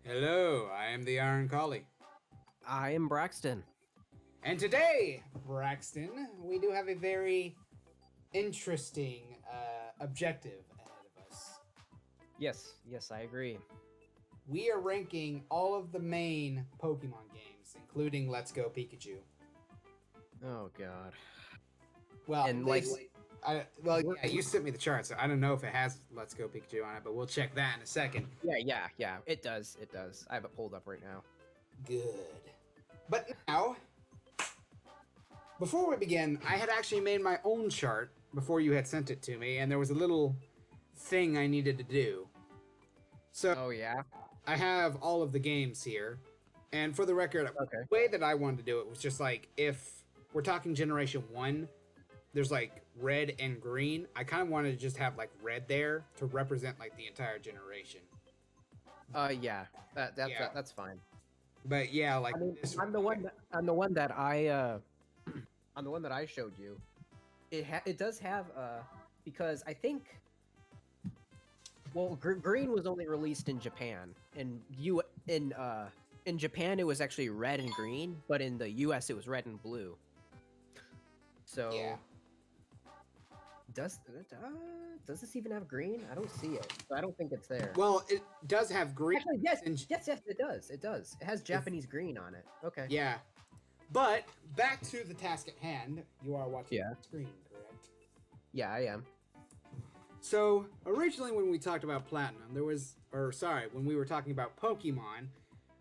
Hello, I am the Iron Collie. I am Braxton. And today, Braxton, we do have a very interesting objective ahead of us. Yes, I agree. We are ranking all of the main Pokemon games, including Let's Go Pikachu. Oh god. Well, And yeah, you sent me the chart, so I don't know if it has Let's Go Pikachu on it, but we'll check that in a second. yeah. It does. I have it pulled up right now. Good. But now, before we begin, I had actually made my own chart before you had sent it to me, and there was a little thing I needed to do. So Oh yeah. I have all of the games here, and for the record, Okay. the way that I wanted to do it was just like if we're talking Generation 1, there's like red and green. I kind of wanted to just have like red there to represent like the entire generation. Yeah. Yeah. That's fine. But yeah, like I mean, this on the one that I on the one that I showed you, it does have because I think green was only released in Japan, and in Japan it was actually red and green, but in the US it was red and blue. So Yeah. does this even have green? I don't see it. So I don't think it's there. Well, it does have green. Actually, yes, and- yes, it does. It does. It has Japanese green on it. Okay. Yeah. But back to the task at hand. You are watching Yeah. the screen, correct? Yeah, I am. So originally, when we talked about Platinum, when we were talking about Pokemon,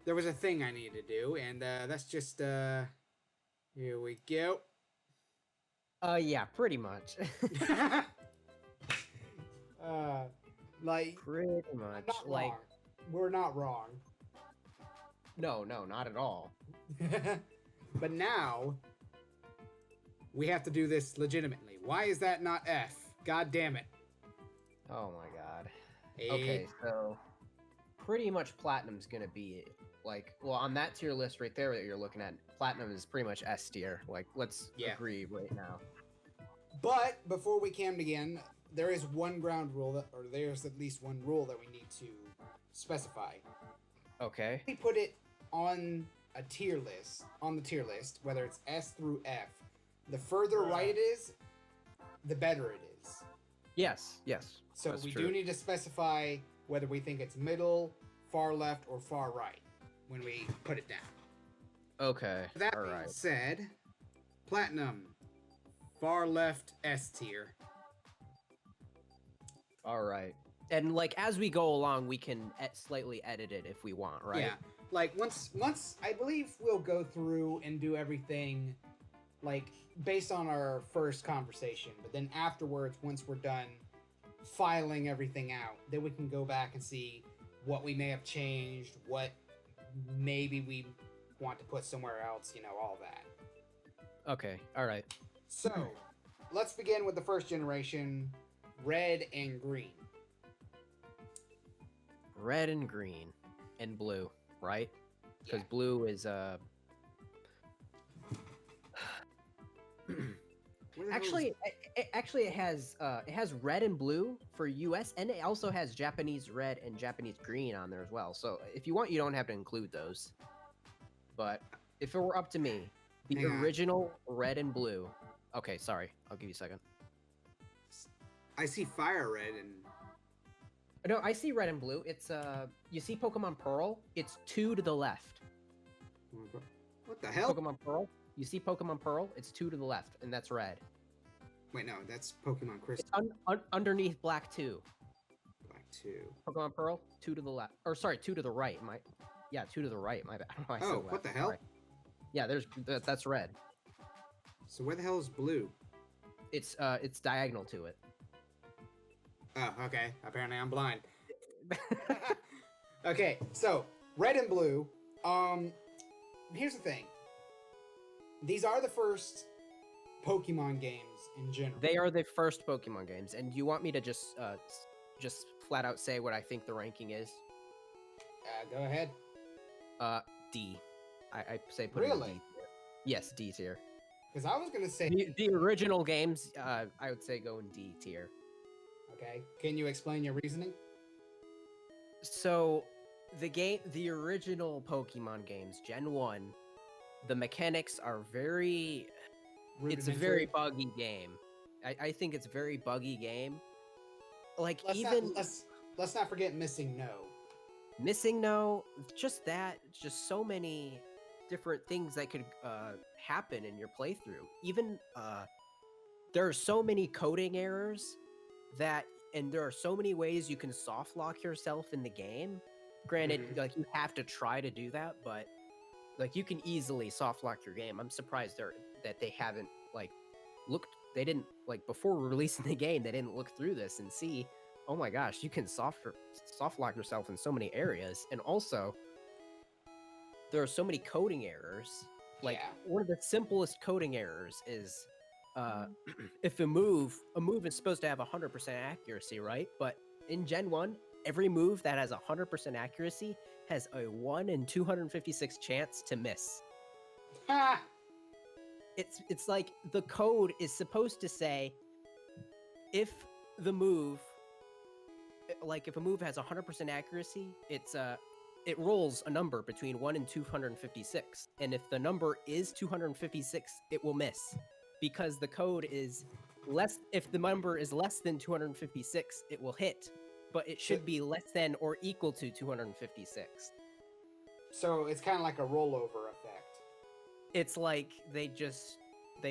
there was a thing I needed to do, and that's just here we go. Yeah, pretty much. Like Pretty much. not Like, wrong. We're not wrong. no, not at all. But now we have to do this legitimately. Why is that not F? God damn it. Oh my god. A- Okay, so pretty much Platinum's gonna be like, well, on that tier list right there that you're looking at, Platinum is pretty much S tier. Like, let's Yeah. agree right now. But before we can begin, there is one ground rule or there's at least one rule that we need to specify. Okay. We put it on the tier list, whether it's S through F. The further right it is, the better it is. Yes. So That's we true. do need to specify whether we think it's middle, far left, or far right when we put it down. Okay. That all being right. said, Platinum, far left S tier. All right. And like as we go along, we can slightly edit it if we want, right? Yeah, like once I believe we'll go through and do everything like based on our first conversation, but then afterwards, once we're done filing everything out, then we can go back and see what we may have changed, what maybe we want to put somewhere else, all that. Okay. All right. So, let's begin with the first generation, red and green. Red and green and blue, right? Because Yeah. blue is actually it has red and blue for US, and it also has Japanese red and Japanese green on there as well. So if you want, you don't have to include those. But if it were up to me, the Hang on. original red and blue. Okay, sorry. I'll give you a second. I see fire red and No, I see red and blue. It's you see Pokemon Pearl? It's 2 to the left. what the hell? Pokemon Pearl? You see Pokemon Pearl? It's 2 to the left, and that's red. Wait, no, that's Pokemon Crystal. It's underneath black 2. Black 2. Pokemon Pearl, 2 to the left. Or sorry, 2 to the right. 2 to the right. My bad. I don't know why I said Oh, left. what the hell? Sorry. Yeah, that's red. So where the hell is blue? It's diagonal to it. Oh, okay. Apparently I'm blind. Okay, so red and blue. Here's the thing. These are the first Pokemon games in general. They are the first Pokemon games, and you want me to just flat out say what I think the ranking is? Go ahead. D. I say put Really? it in D tier. Yes, D tier. Because I was gonna say. The original games, I would say go in D tier. Okay. Can you explain your reasoning? So, the original Pokemon games, Gen 1, the mechanics are very it's a very Rudimentary. buggy game. I think it's a very buggy game. Like Let's not even let's not forget missing no. missing no, just that, just so many different things that could happen in your playthrough. Even there are so many coding errors that, and there are so many ways you can soft lock yourself in the game. Granted, Mhm. like you have to try to do that, but like you can easily soft lock your game. I'm surprised that they haven't like looked. They didn't like before releasing the game. They didn't look through this and see. Oh my gosh, you can soft lock yourself in so many areas, and also there are so many coding errors. Like Yeah. one of the simplest coding errors is if a move is supposed to have 100% accuracy, right? But in Gen 1, every move that has 100% accuracy has a 1 in 256 chance to miss. Ha! It's like the code is supposed to say if the move like if a move has 100% accuracy, it rolls a number between 1 and 256. And if the number is 256, it will miss. Because the code is less if the number is less than 256, it will hit, but it should be less than or equal to 256. So it's kind of like a rollover effect. It's like they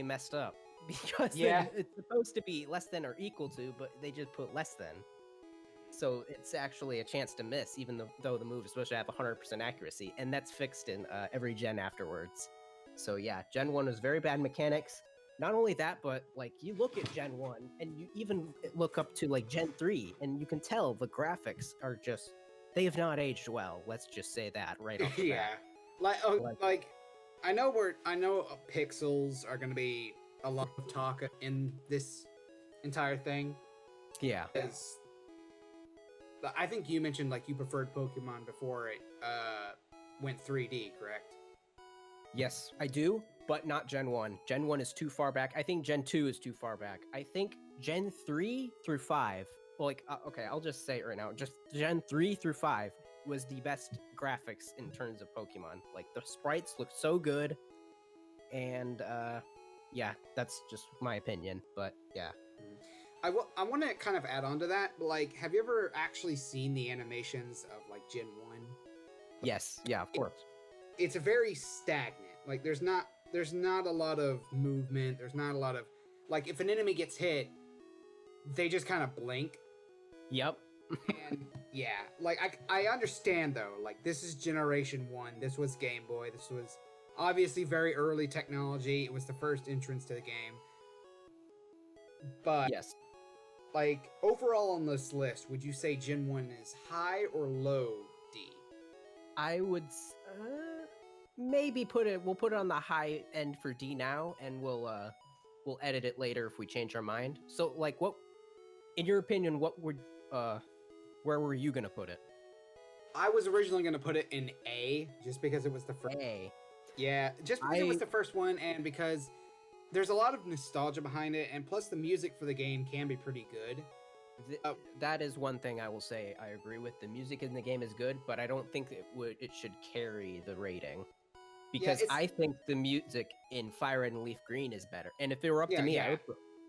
messed up because Yeah. it's supposed to be less than or equal to, but they just put less than. So it's actually a chance to miss, even though the move is supposed to have 100% accuracy, and that's fixed in every gen afterwards. So yeah, Gen 1 was very bad mechanics. Not only that, but like you look at Gen 1 and you even look up to like Gen 3, and you can tell the graphics are just they have not aged well. Let's just say that right off the Yeah. bat. Like I know pixels are going to be a lot of talk in this entire thing. Yeah. Because I think you mentioned like you preferred Pokemon before it went 3D, correct? Yes, I do, but not Gen 1. Gen 1 is too far back. I think Gen 2 is too far back. I think Gen 3 through 5, well, like, okay, I'll just say it right now. Just Gen 3 through 5 was the best graphics in terms of Pokemon. Like, the sprites look so good, and, yeah, that's just my opinion, but yeah. I want to kind of add on to that, but like, have you ever actually seen the animations of like Gen 1? Yes, yeah, of course. It's a very stagnant. Like there's not a lot of movement. There's not a lot of like if an enemy gets hit, they just kind of blink. Yep. And yeah, like I understand though. Like this is Generation 1. This was Game Boy. This was obviously very early technology. It was the first entrance to the game. But yes. Like overall on this list, would you say Gen 1 is high or low D? I would maybe we'll put it on the high end for D now, and we'll edit it later if we change our mind. So like what in your opinion, what would where were you gonna put it? I was originally going to put it in A just because it was the first. A. Yeah, just because it was the first one and because there's a lot of nostalgia behind it, and plus the music for the game can be pretty good. That is one thing I will say I agree with. The music in the game is good, but I don't think it should carry the rating. Because I think the music in Fire Red and Leaf Green is better. And if it were up to me, I would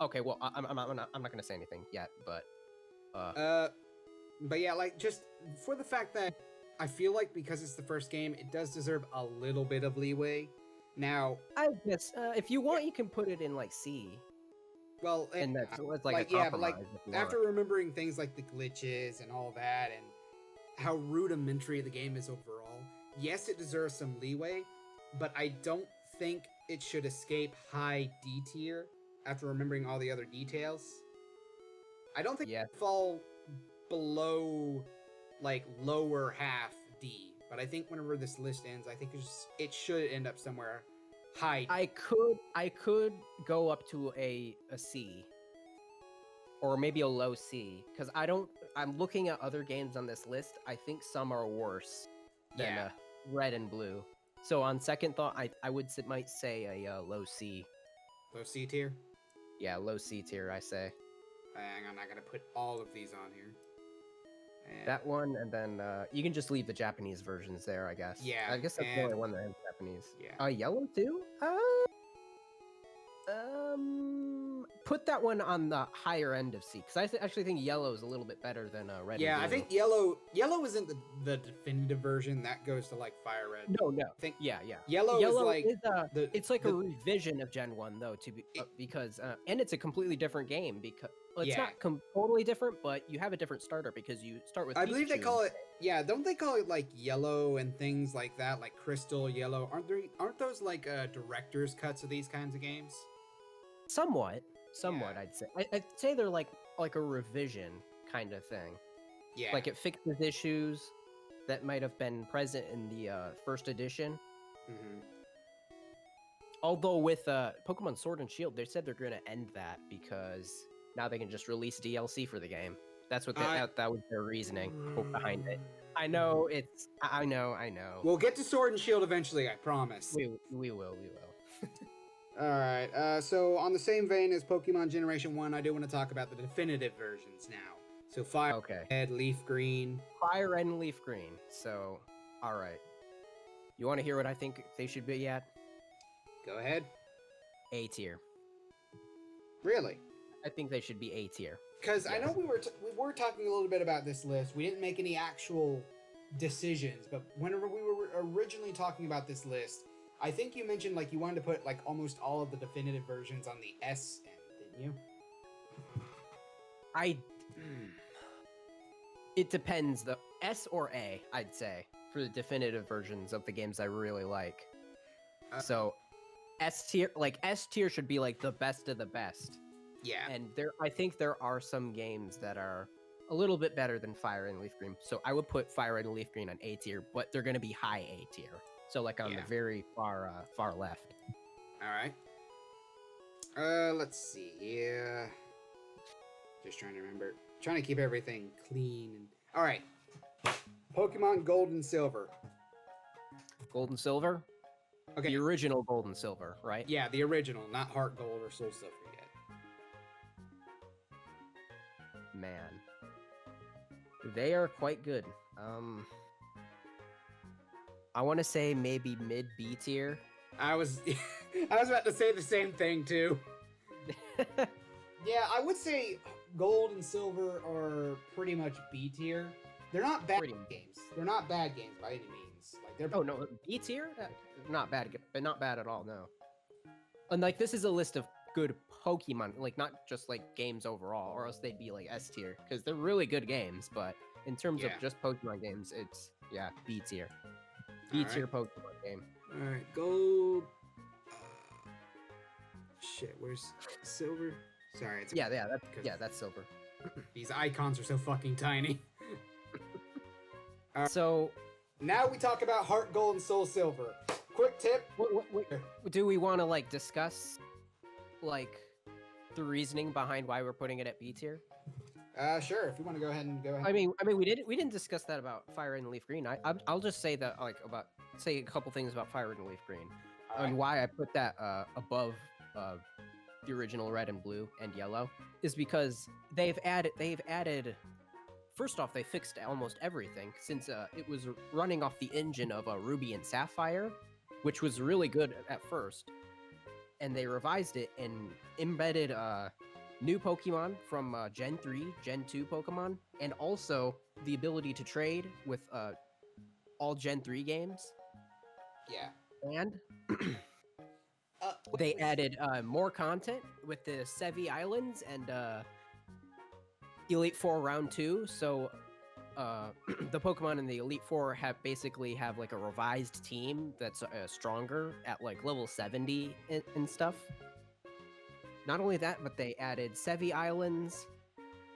okay, well, I'm not going to say anything yet, but but yeah, like just for the fact that I feel like because it's the first game, it does deserve a little bit of leeway. Now, I guess if you want, you can put it in like C. Well, and that's like a compromise. But like after remembering things like the glitches and all that, and how rudimentary the game is overall, yes, it deserves some leeway, but I don't think it should escape high D tier after remembering all the other details. I don't think it would fall below like lower half D, but I think whenever this list ends, I think it should end up somewhere high. I could go up to a C or maybe a low C because I'm looking at other games on this list. I think some are worse than Red and Blue. So on second thought, I might say a low C. Low C tier? Yeah, low C tier, I say. Hang on, I gotta put all of these on here. That one, and then you can just leave the Japanese versions there, I guess. Yeah, I guess that's the only one that has Japanese. Yeah. Yellow too? Put that one on the higher end of C, because I actually think yellow is a little bit better than red. Yeah, and blue. I think yellow isn't the definitive version. That goes to like fire red. No. I think Yellow is like it's like a revision of Gen 1 though, because and it's a completely different game because it's not totally different, but you have a different starter because you start with. I believe they call it. Yeah, don't they call it like yellow and things like that, like crystal yellow? Aren't those like director's cuts of these kinds of games? Somewhat, I'd say. I'd say they're like a revision kind of thing. Yeah. Like it fixes issues that might have been present in the first edition. Mm-hmm. Although with Pokemon Sword and Shield, they said they're going to end that because now they can just release DLC for the game. That's what that was their reasoning behind it. I know. We'll get to Sword and Shield eventually, I promise. We will. Alright, so on the same vein as Pokemon Generation 1, I do want to talk about the definitive versions now. So Fire Red, Leaf Green. Fire Red and Leaf Green. So, alright. You want to hear what I think they should be at? Go ahead. A tier. Really? I think they should be A tier. Because I know we were talking a little bit about this list. We didn't make any actual decisions, but whenever we were originally talking about this list, I think you mentioned like you wanted to put like almost all of the definitive versions on the S end, didn't you? It depends, the S or A, I'd say, for the definitive versions of the games I really like. So S tier should be like the best of the best. Yeah. And I think there are some games that are a little bit better than Fire and Leaf Green. So I would put Fire and Leaf Green on A tier, but they're going to be high A tier. So like on the very far left. All right. Let's see. Yeah. Just trying to remember. Trying to keep everything clean. All right. Pokemon Gold and Silver. Gold and Silver? Okay. The original Gold and Silver, right? Yeah, the original, not Heart Gold or Soul Silver yet. Man. They are quite good. I want to say maybe mid B tier. I was about to say the same thing too. Yeah, I would say Gold and Silver are pretty much B tier. They're not bad games. They're not bad games by any means. Like they're no, B tier? Not bad, but not bad at all. No. And like this is a list of good Pokemon, like not just like games overall, or else they'd be like S tier because they're really good games. But in terms of just Pokemon games, it's B tier. B tier Pokemon game. All right, Gold. Shit, where's Silver? Sorry, it's that's Silver. These icons are so fucking tiny. So now we talk about Heart Gold and Soul Silver. Quick tip. What do we want to like discuss like the reasoning behind why we're putting it at B tier? Sure. If you want to go ahead. I mean, we didn't discuss that about Fire Red and Leaf Green. I'll just say that say a couple things about Fire Red and Leaf Green, and why I put that above the original Red and Blue and Yellow is because they've added. First off, they fixed almost everything since it was running off the engine of Ruby and Sapphire, which was really good at first, and they revised it and embedded new Pokemon from Gen 3, Gen 2 Pokemon, and also the ability to trade with all Gen 3 games. Yeah. And they added more content with the Sevi Islands and Elite Four Round 2. So the Pokemon in the Elite Four basically have like a revised team that's stronger at like level 70 and stuff. Not only that, but they added Sevi Islands.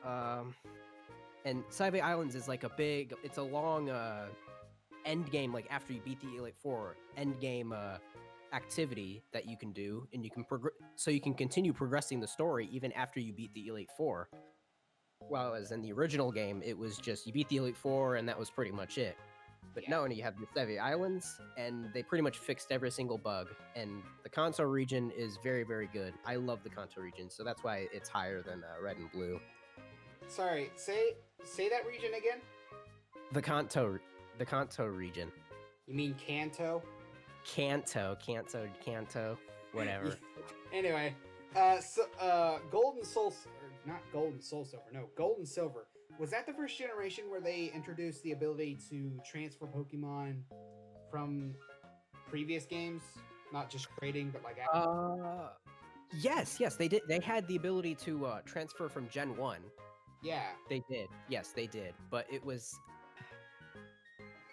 And Sevi Islands is like it's a long end game, like after you beat the Elite Four, end game activity that you can do, and you can so you can continue progressing the story even after you beat the Elite Four. Whereas in the original game, it was just you beat the Elite Four and that was pretty much it. But now you have the Sevi Islands, and they pretty much fixed every single bug. And the Kanto region is very, very good. I love the Kanto region, so that's why it's higher than Red and Blue. Sorry, say that region again. The Kanto region. You mean Kanto? Kanto, whatever. Anyway, Gold and Soul, or not Gold and Soul Silver, no, Gold and Silver. Was that the first generation where they introduced the ability to transfer Pokemon from previous games? Not just trading, but like... Yes, they did. They had the ability to transfer from Gen 1. Yeah. They did. Yes, they did. But it was...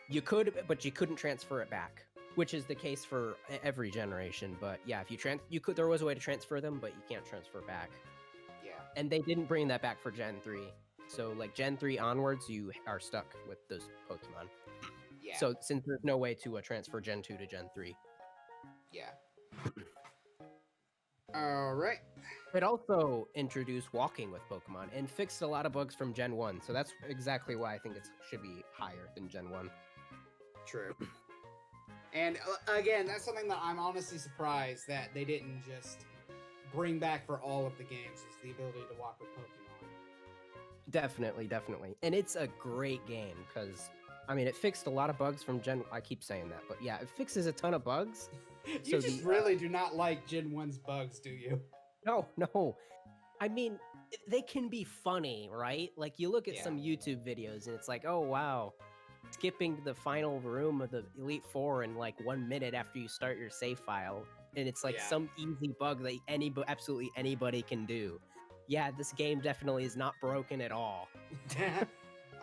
You could, but you couldn't transfer it back, which is the case for every generation. But yeah, if you could, there was a way to transfer them, but you can't transfer back. Yeah. And they didn't bring that back for Gen 3. So like Gen 3 onwards, you are stuck with those Pokemon. Yeah. So since there's no way to transfer Gen 2 to Gen 3. Yeah. All right. It also introduced walking with Pokemon and fixed a lot of bugs from Gen 1. So that's exactly why I think it should be higher than Gen 1. True. And again, that's something that I'm honestly surprised that they didn't just bring back for all of the games, is the ability to walk with Pokemon. Definitely. And it's a great game because, I mean, it fixed a lot of bugs from Gen... I keep saying that, but yeah, it fixes a ton of bugs. You just really do not like Gen 1's bugs, do you? No. I mean, they can be funny, right? Like, you look at some YouTube videos and it's like, oh, wow. Skipping the final room of the Elite Four in like 1 minute after you start your save file. And it's like some easy bug that absolutely anybody can do. Yeah, this game definitely is not broken at all.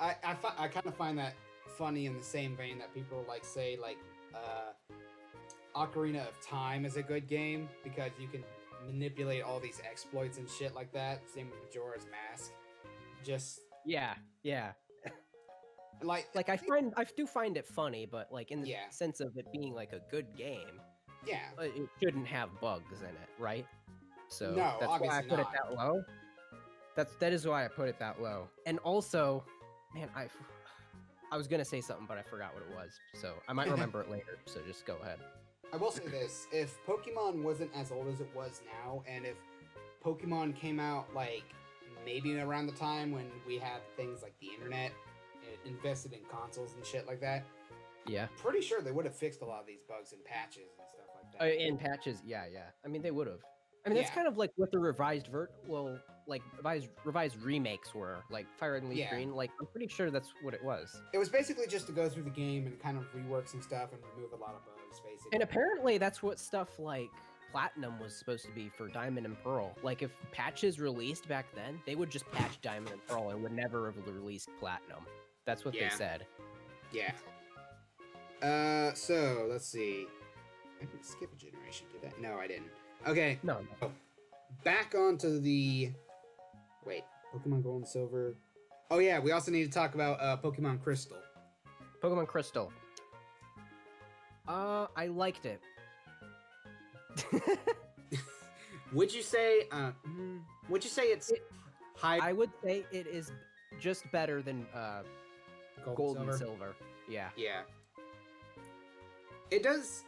I kind of find that funny in the same vein that people like say like Ocarina of Time is a good game because you can manipulate all these exploits and shit like that. Same with Majora's Mask. Just yeah. Like I do find it funny, but like in the sense of it being like a good game, it shouldn't have bugs in it, right? So no, that's why I put it that low. That is why I put it that low. And also, man, I was gonna say something, but I forgot what it was, so I might remember it later. So just go ahead. I will say this: if Pokemon wasn't as old as it was now, and if Pokemon came out like maybe around the time when we had things like the internet, invested in consoles and shit like that, pretty sure they would have fixed a lot of these bugs in patches and stuff like that. In patches, yeah. I mean, they would have. I mean, that's kind of like what the revised revised remakes were, like Fire Red and Leaf Green. Like, I'm pretty sure that's what it was. It was basically just to go through the game and kind of rework some stuff and remove a lot of bugs, basically. And apparently, that's what stuff like Platinum was supposed to be for Diamond and Pearl. Like, if patches released back then, they would just patch Diamond and Pearl and would never have released Platinum. That's what they said. Yeah. So let's see. I didn't skip a generation, did I? No, I didn't. Okay. No. Back onto the... Wait. Pokemon Gold and Silver. Oh, yeah. We also need to talk about Pokemon Crystal. Pokemon Crystal. I liked it. Would you say it's high? I would say it is just better than Gold and Silver. Yeah. Yeah. It does...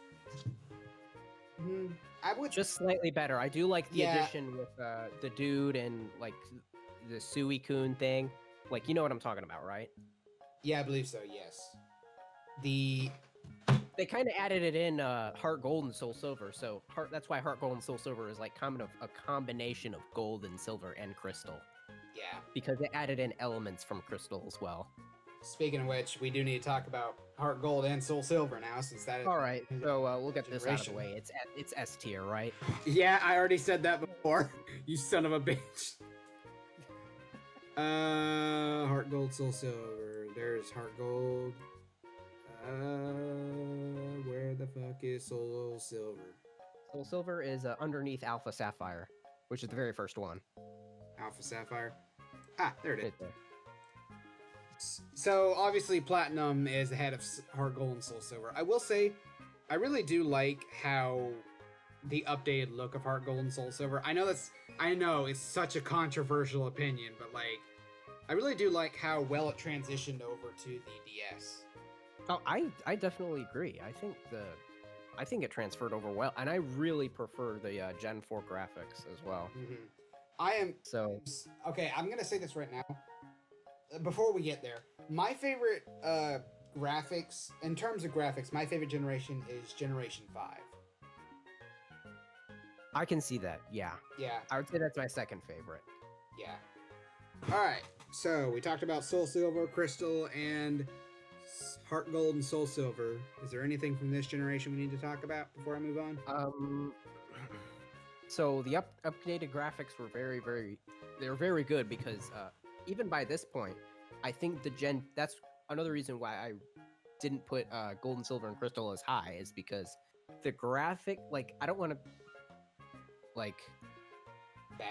I would just slightly better. I do like the addition with the dude and like the Suicune thing. Like, you know what I'm talking about, right? Yeah, I believe so. Yes. They kind of added it in Heart Gold and Soul Silver. So that's why Heart Gold and Soul Silver is like kind of a combination of Gold and Silver and Crystal. Yeah. Because it added in elements from Crystal as well. Speaking of which, we do need to talk about Heart Gold and Soul Silver now, since that is... All right, so we'll get this out of the way. It's S tier, right? Yeah, I already said that before. You son of a bitch. Heart Gold, Soul Silver. There's Heart Gold. Where the fuck is Soul Silver? Soul Silver is underneath Alpha Sapphire, which is the very first one. Alpha Sapphire? Ah, there it is. Right there. So, obviously, Platinum is ahead of Heart Gold and Soul Silver. I will say, I really do like how the updated look of Heart Gold and Soul Silver. I know it's such a controversial opinion, but, like, I really do like how well it transitioned over to the DS. Oh, I definitely agree. I think it transferred over well, and I really prefer the Gen 4 graphics as well. Mm-hmm. Okay, I'm gonna say this right now. before we get there, my favorite graphics, in terms of graphics, my favorite generation is Generation 5. I can see that. Yeah. Yeah. I would say that's my second favorite. Yeah. All right. So we talked about Soul Silver, Crystal, and Heart Gold and Soul Silver. Is there anything from this generation we need to talk about before I move on? So the updated graphics were they were very good because even by this point, I think that's another reason why I didn't put Gold and Silver and Crystal as high is because the graphic, like, I don't want to like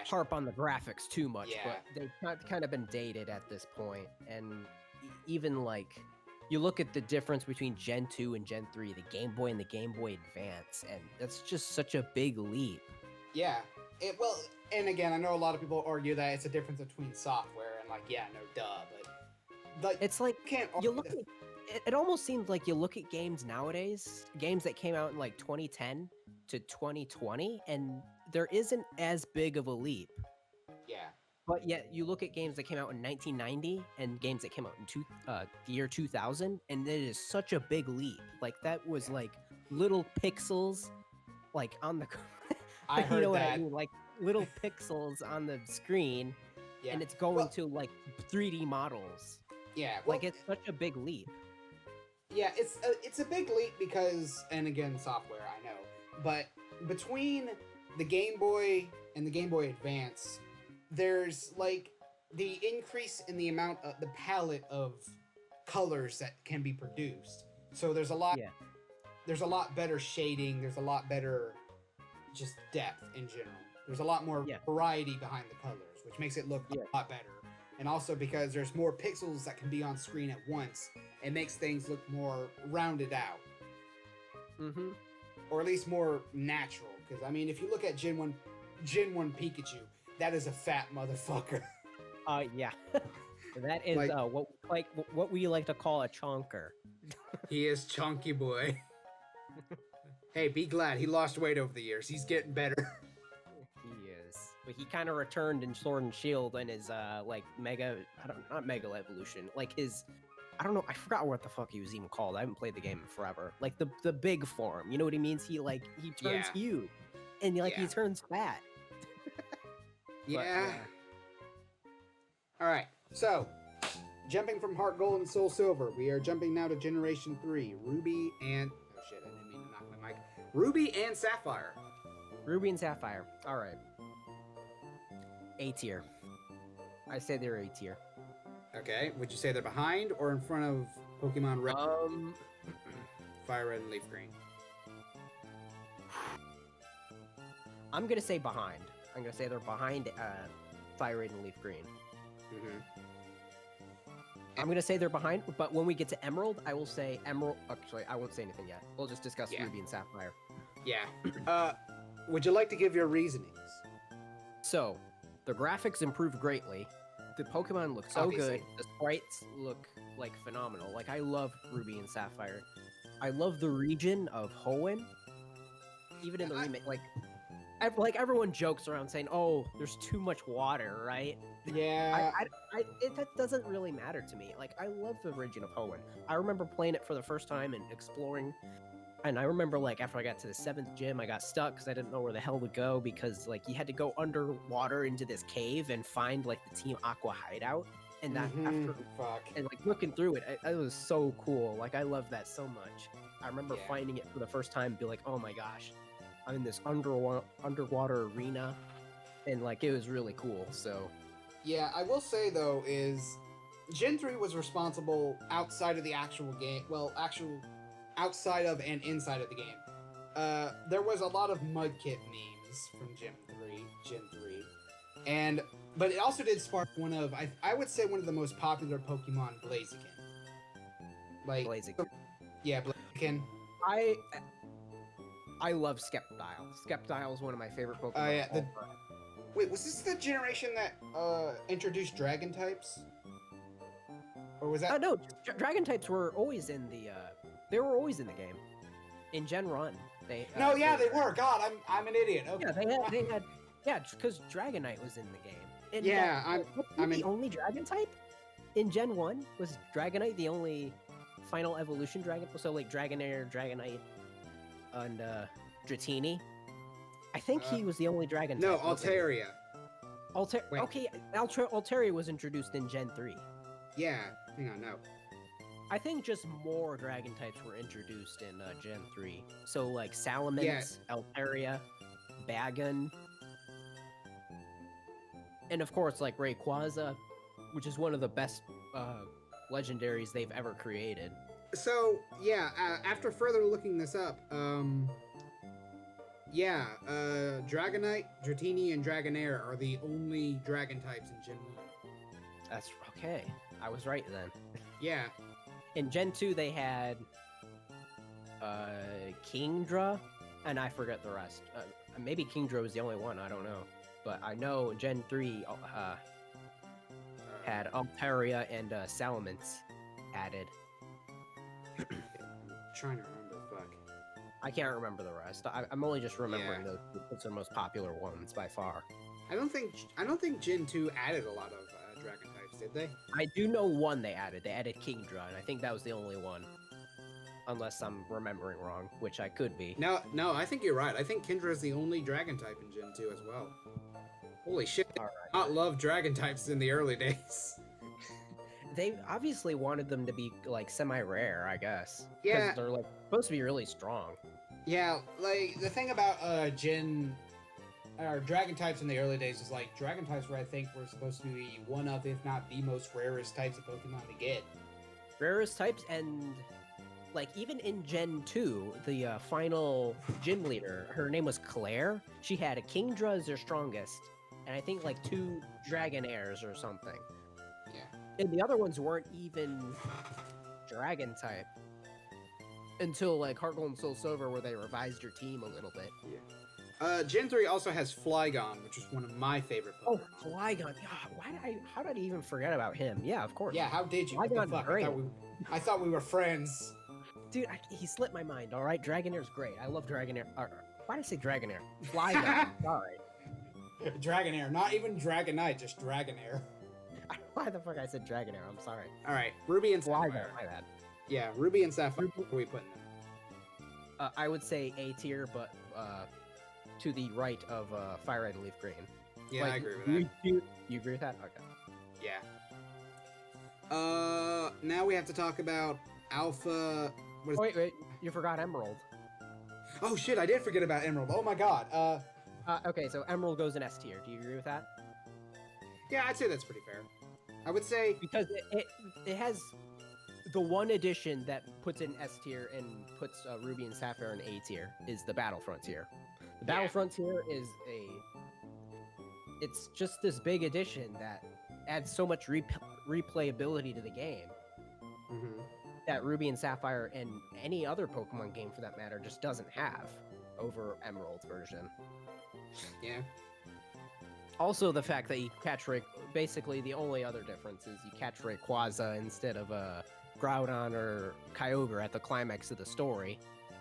harp on the graphics too much, but they've kind of been dated at this point, and even like you look at the difference between Gen 2 and Gen 3, the Game Boy and the Game Boy Advance, and that's just such a big leap. Yeah. Well, and again, I know a lot of people argue that it's a difference between software, and like, yeah, no, duh, but it's like you look at it almost seems like you look at games nowadays, games that came out in like 2010 to 2020, and there isn't as big of a leap. Yeah. But yet you look at games that came out in 1990 and games that came out in the year 2000, and it is such a big leap. Like that was like little pixels, like on the. I heard you know that. What I mean? Like little pixels on the screen, and it's going to like 3D models. Yeah. Well, like it's such a big leap. Yeah, it's a big leap because, and again, software, I know, but between the Game Boy and the Game Boy Advance, there's like the increase in the amount of the palette of colors that can be produced. So there's a lot better shading, there's a lot better just depth in general. There's a lot more variety behind the colors, which makes it look a lot better. And also because there's more pixels that can be on screen at once, it makes things look more rounded out. Mm-hmm. Or at least more natural. Because, I mean, if you look at Gen 1 Pikachu, that is a fat motherfucker. Yeah. That is what we like to call a chonker. He is chunky boy. Hey, be glad he lost weight over the years. He's getting better. He is. But he kind of returned in Sword and Shield and his like not Mega Evolution, like his, I don't know, I forgot what the fuck he was even called. I haven't played the game in forever. Like the big form, you know what he means? He turns huge, and he turns fat. Yeah. All right, so jumping from Heart Gold and Soul Silver, we are jumping now to Generation 3, Ruby and oh shit, I didn't mean to knock my mic. Ruby and Sapphire. Ruby and Sapphire. All right. A tier. I say they're A tier. Okay. Would you say they're behind or in front of Pokemon Red? Fire Red and Leaf Green. I'm gonna say behind. I'm gonna say they're behind Fire Red and Leaf Green. Mm-hmm. I'm gonna say they're behind, but when we get to Emerald, I will say Emerald. Actually, I won't say anything yet. We'll just discuss Ruby and Sapphire. Yeah. Would you like to give your reasonings? So, the graphics improved greatly. The Pokemon look so good. The sprites look like phenomenal. Like I love Ruby and Sapphire. I love the region of Hoenn. Even in the remake, like everyone jokes around saying, "Oh, there's too much water," right? Yeah. That doesn't really matter to me. Like I love the region of Hoenn. I remember playing it for the first time and exploring. And I remember, like, after I got to the 7th gym, I got stuck because I didn't know where the hell to go because, like, you had to go underwater into this cave and find, like, the Team Aqua hideout. And that and, like, looking through it, it was so cool. Like, I love that so much. I remember finding it for the first time and be like, oh my gosh, I'm in this underwater arena. And, like, it was really cool, so. Yeah, I will say, though, is Gen 3 was responsible outside of the actual game. Well, outside of and inside of the game. There was a lot of Mudkip memes from Gen 3. But it also did spark one of, I would say, one of the most popular Pokemon, Blaziken. Like, Blaziken. Yeah, Blaziken. I love Sceptile. Sceptile is one of my favorite Pokemon. Oh, yeah. Wait, was this the generation that introduced Dragon types? Or was that... no, Dragon types were always in the... They were always in the game. In Gen 1. They were. God, I'm an idiot. Okay. Yeah, they had because Dragonite was in the game. And yeah, I'm the only Dragon type? in Gen 1, was Dragonite the only final evolution dragon? So like Dragonair, Dragonite, and Dratini? I think he was the only dragon No, type, wasn't he? Altaria. Wait. Okay, Altaria was introduced in Gen 3. Yeah, hang on, no. I think just more dragon types were introduced in Gen 3. So like Salamence, Yeah. Altaria, Bagon, and of course like Rayquaza, which is one of the best legendaries they've ever created. So, yeah, after further looking this up, Dragonite, Dratini, and Dragonair are the only dragon types in Gen 1. That's okay. I was right then. Yeah. In Gen 2, they had Kingdra, and I forget the rest. Maybe Kingdra was the only one, I don't know. But I know Gen 3 had Altaria and Salamence added. I'm trying to remember, fuck. I can't remember the rest. I'm only just remembering those are the most popular ones by far. I don't think Gen 2 added a lot of dragon types, did they? I do know one they added. They added Kingdra, and I think that was the only one. Unless I'm remembering wrong, which I could be. No, I think you're right. I think Kindra is the only dragon type in Gen 2 as well. Holy shit, they All did not love dragon types in the early days. They obviously wanted them to be like semi-rare, I guess. 'Cause Yeah. they're like supposed to be really strong. Yeah, like, the thing about dragon types in the early days is like, dragon types were, I think, were supposed to be one of, if not the most rarest types of Pokemon to get. Rarest types, and like even in Gen 2, the final gym leader, her name was Claire. She had a Kingdra as her strongest, and I think like 2 Dragonairs or something. Yeah. And the other ones weren't even dragon type until like Heart Gold and Soul Silver, where they revised your team a little bit. Gen 3 also has Flygon, which is one of my favorite Pokemon. Oh, Flygon! God, how did I even forget about him? Yeah, of course. Yeah, how did you? What the Flygon's fuck? great. I thought we were friends. Dude, he slipped my mind. All right, Dragonair's great. I love Dragonair. Why did I say Dragonair? Flygon. Sorry. Dragonair, not even Dragonite, just Dragonair. Why the fuck I said Dragonair? I'm sorry. All right, Ruby and Flygon. Sapphire. My bad. Yeah, Ruby and Sapphire. Where are we putting them? I would say A tier, but to the right of Fire Red and Leaf Green. Yeah, Like, I agree with that. You agree with that? Okay. Yeah. Now we have to talk about Alpha. What is Wait, you forgot Emerald. Oh shit, I did forget about Emerald. Oh my god. Okay, so Emerald goes in S tier. Do you agree with that? Yeah, I'd say that's pretty fair. I would say Because it has the one addition that puts it in S tier and puts Ruby and Sapphire in A tier is the Battlefront tier. The Yeah. Battlefront tier is it's just this big addition that adds so much replayability to the game that Ruby and Sapphire and any other Pokemon game for that matter just doesn't have over Emerald's version. yeah. Also, the fact that you catch basically the only other difference is you catch Rayquaza instead of Groudon or Kyogre at the climax of the story.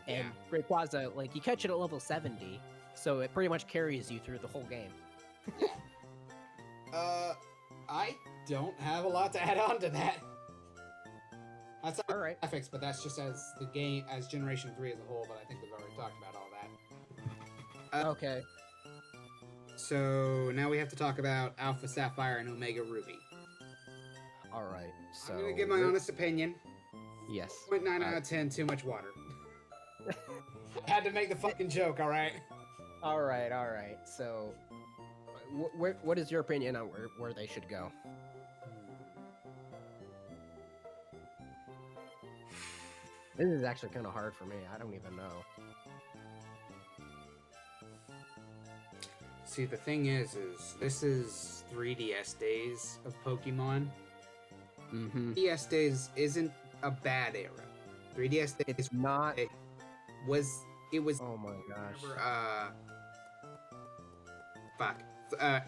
And Rayquaza, like, you catch it at level 70, so it pretty much carries you through the whole game. I don't have a lot to add on to that. That's All right. graphics, but that's just as the game, as Generation 3 as a whole, but I think we've already talked about all that. Okay. So now we have to talk about Alpha Sapphire and Omega Ruby. All right. So I'm gonna give my honest opinion. Yes. 0.9 out of 10, too much water. I had to make the fucking joke, alright? All right. So, what is your opinion on where they should go? This is actually kind of hard for me. I don't even know. See, the thing is this is 3DS days of Pokemon. Mm-hmm. 3DS days isn't a bad era. 3DS days It's not. was Oh my gosh.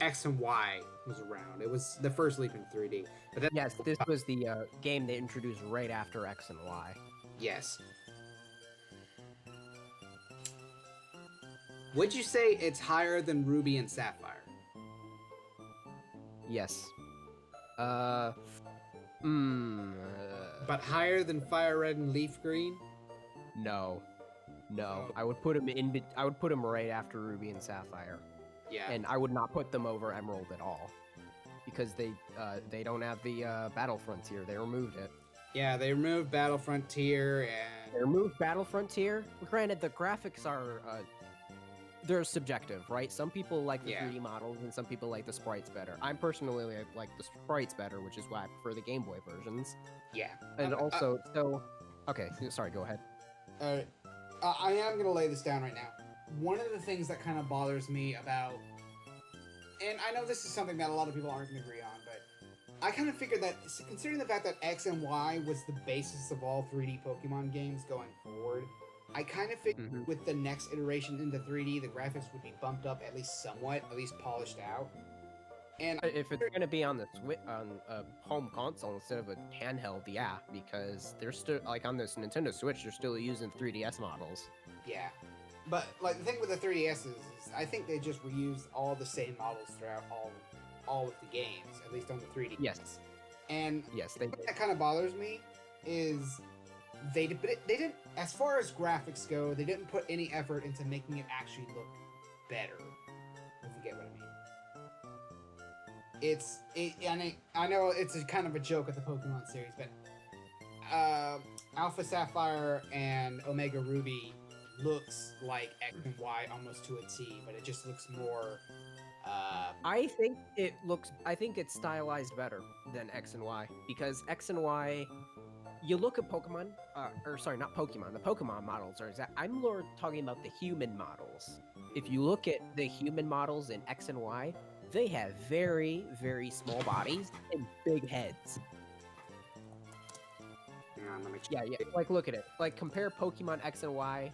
X and Y was around. It was the first leap in 3D. But that, Yes, this was the game they introduced right after X and Y. yes. Would you say it's higher than Ruby and Sapphire? Yes. But higher than Fire Red and Leaf Green? No. Oh. I would put them I would put them right after Ruby and Sapphire. Yeah. And I would not put them over Emerald at all, because they don't have the Battle Frontier. They removed it. Yeah, they removed Battle Frontier They and removed Battle Frontier. Granted, the graphics are they're subjective, right? Some people like the Yeah. 3D models, and some people like the sprites better. I'm personally like the sprites better, which is why I prefer the Game Boy versions. yeah. And also, okay, sorry, go ahead. I am gonna lay this down right now. One of the things that kind of bothers me about, and I know this is something that a lot of people aren't gonna agree on, but I kind of figured that, considering the fact that X and Y was the basis of all 3D Pokemon games going forward, I kind of figured with the next iteration into 3D, the graphics would be bumped up at least somewhat, at least polished out. And If it's gonna be on the on a home console instead of a handheld, yeah, because they're still like on this Nintendo Switch, they're still using 3DS models. yeah, but like the thing with the 3DS is I think they just reused all the same models throughout all of the games, at least on the 3DS. Yes. And Yes, they what did. that kind of bothers me is they didn't, as far as graphics go, they didn't put any effort into making it actually look better. If you get what I mean. I know it's a kind of a joke of the Pokemon series, but Alpha Sapphire and Omega Ruby looks like X and Y almost to a T, but it just looks more. I think it's stylized better than X and Y, because X and Y, you look at Pokemon, or sorry, not Pokemon. The Pokemon models are exact. I'm more talking about the human models. If you look at the human models in X and Y, they have very, very small bodies and big heads. Hang on, let me check. Yeah. Like, look at it. Like, compare Pokemon X and Y.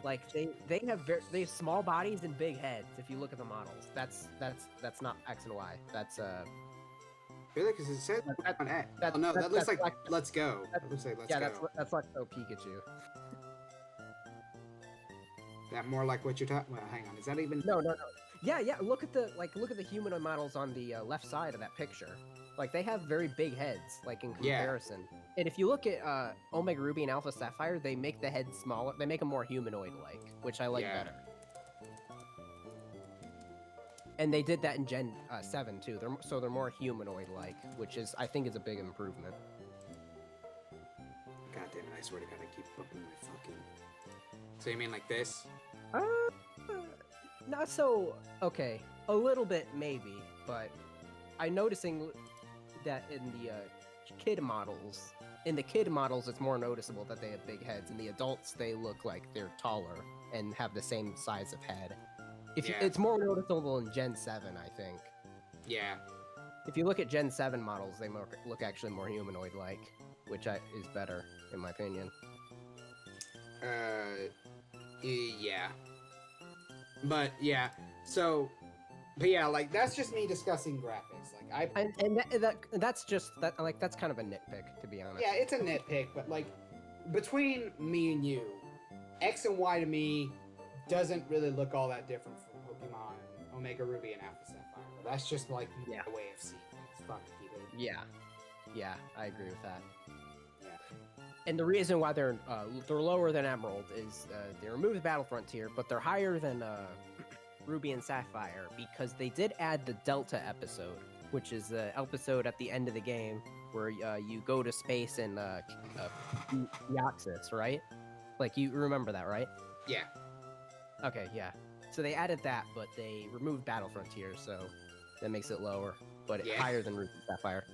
Like, they have small bodies and big heads. If you look at the models, that's not X and Y. That's Really? Because it says on X. That- Oh no, that- that looks that's like like- Let's Go. That looks like Let's yeah, Go. that's like so Pikachu. That more like what you're talking. Well, hang on. Is that even? No. Yeah. Look at the humanoid models on the left side of that picture. Like, they have very big heads, like in Yeah. comparison. And if you look at Omega Ruby and Alpha Sapphire, they make the heads smaller. They make them more humanoid-like, which I like Yeah. better. And they did that in Gen 7 too. They're more humanoid-like, which I think is a big improvement. God damn it! I swear to God, I keep bumping my fucking. So you mean like this? Not so. Okay, a little bit maybe, but I'm noticing that in the kid models, it's more noticeable that they have big heads. In the adults, they look like they're taller and have the same size of head. Yeah. It's more noticeable in Gen 7, I think. Yeah. If you look at Gen 7 models, they look actually more humanoid-like, which is better, in my opinion. Yeah. But yeah. So. But yeah, like that's just me discussing graphics. Like That's just that. Like, that's kind of a nitpick, to be honest. Yeah, it's a nitpick, but like between me and you, X and Y to me doesn't really look all that different from Pokemon Omega Ruby and Alpha Sapphire. But that's just like my way of seeing things. Fuck it, keep it. Yeah, I agree with that. Yeah. And the reason why they're lower than Emerald is they removed Battle Frontier, but they're higher than Ruby and Sapphire because they did add the Delta episode, which is the episode at the end of the game where you go to space in Deoxys, right? Like, you remember that, right? Yeah. Okay, yeah. So they added that, but they removed Battle Frontier, so that makes it lower, but Yeah. higher than Ruby and Sapphire.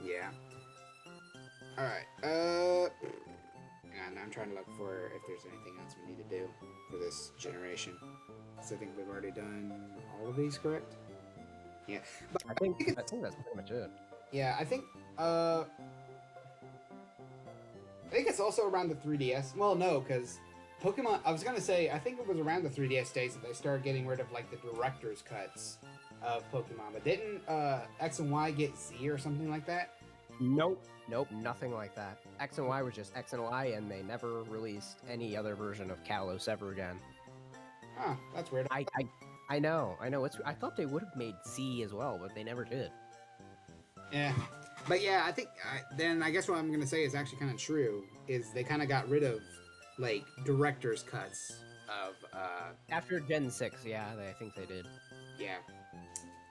Yeah. Alright, and I'm trying to look for if there's anything else we need to do for this generation. So I think we've already done all of these, correct? Yeah. But I think that's pretty much it. yeah, I think it's also around the 3DS. Well, no, because Pokemon, I was gonna say, I think it was around the 3DS days that they started getting rid of like the director's cuts of Pokemon. But didn't X and Y get Z or something like that? Nope, nothing like that. X and Y was just X and Y, and they never released any other version of Kalos ever again. Huh, that's weird. I know. I thought they would have made Z as well, but they never did. Yeah. But yeah, I think then I guess what I'm gonna say is actually kind of true. Is they kind of got rid of like director's cuts of After Gen 6, yeah, I think they did. yeah.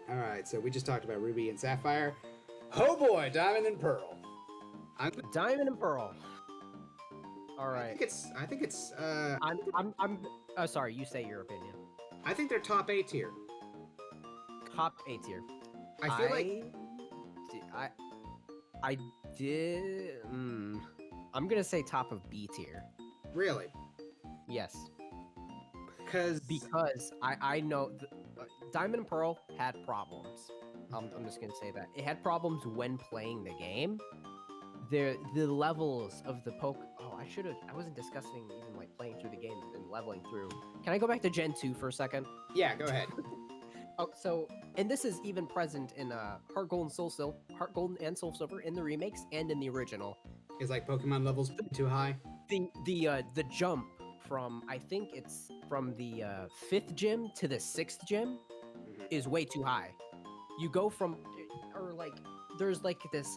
All right, so we just talked about Ruby and Sapphire. Oh boy, Diamond and Pearl. Diamond and Pearl. All right. I think it's. I'm. Sorry. You say your opinion. I think they're top A tier. Top A tier. I feel like I did. I'm gonna say top of B tier. really Yes. because I know Diamond and Pearl had problems. I'm just gonna say that it had problems when playing the game. The levels of the poke. Oh, I wasn't discussing even like playing through the game and leveling through. Can I go back to Gen 2 for a second? yeah, go ahead. Oh, so and this is even present in Heart Gold and Soul Silver in the remakes and in the original. Is like Pokemon levels too high? The jump from I think it's from the 5th gym to the 6th gym is way too high. You go from or like there's like this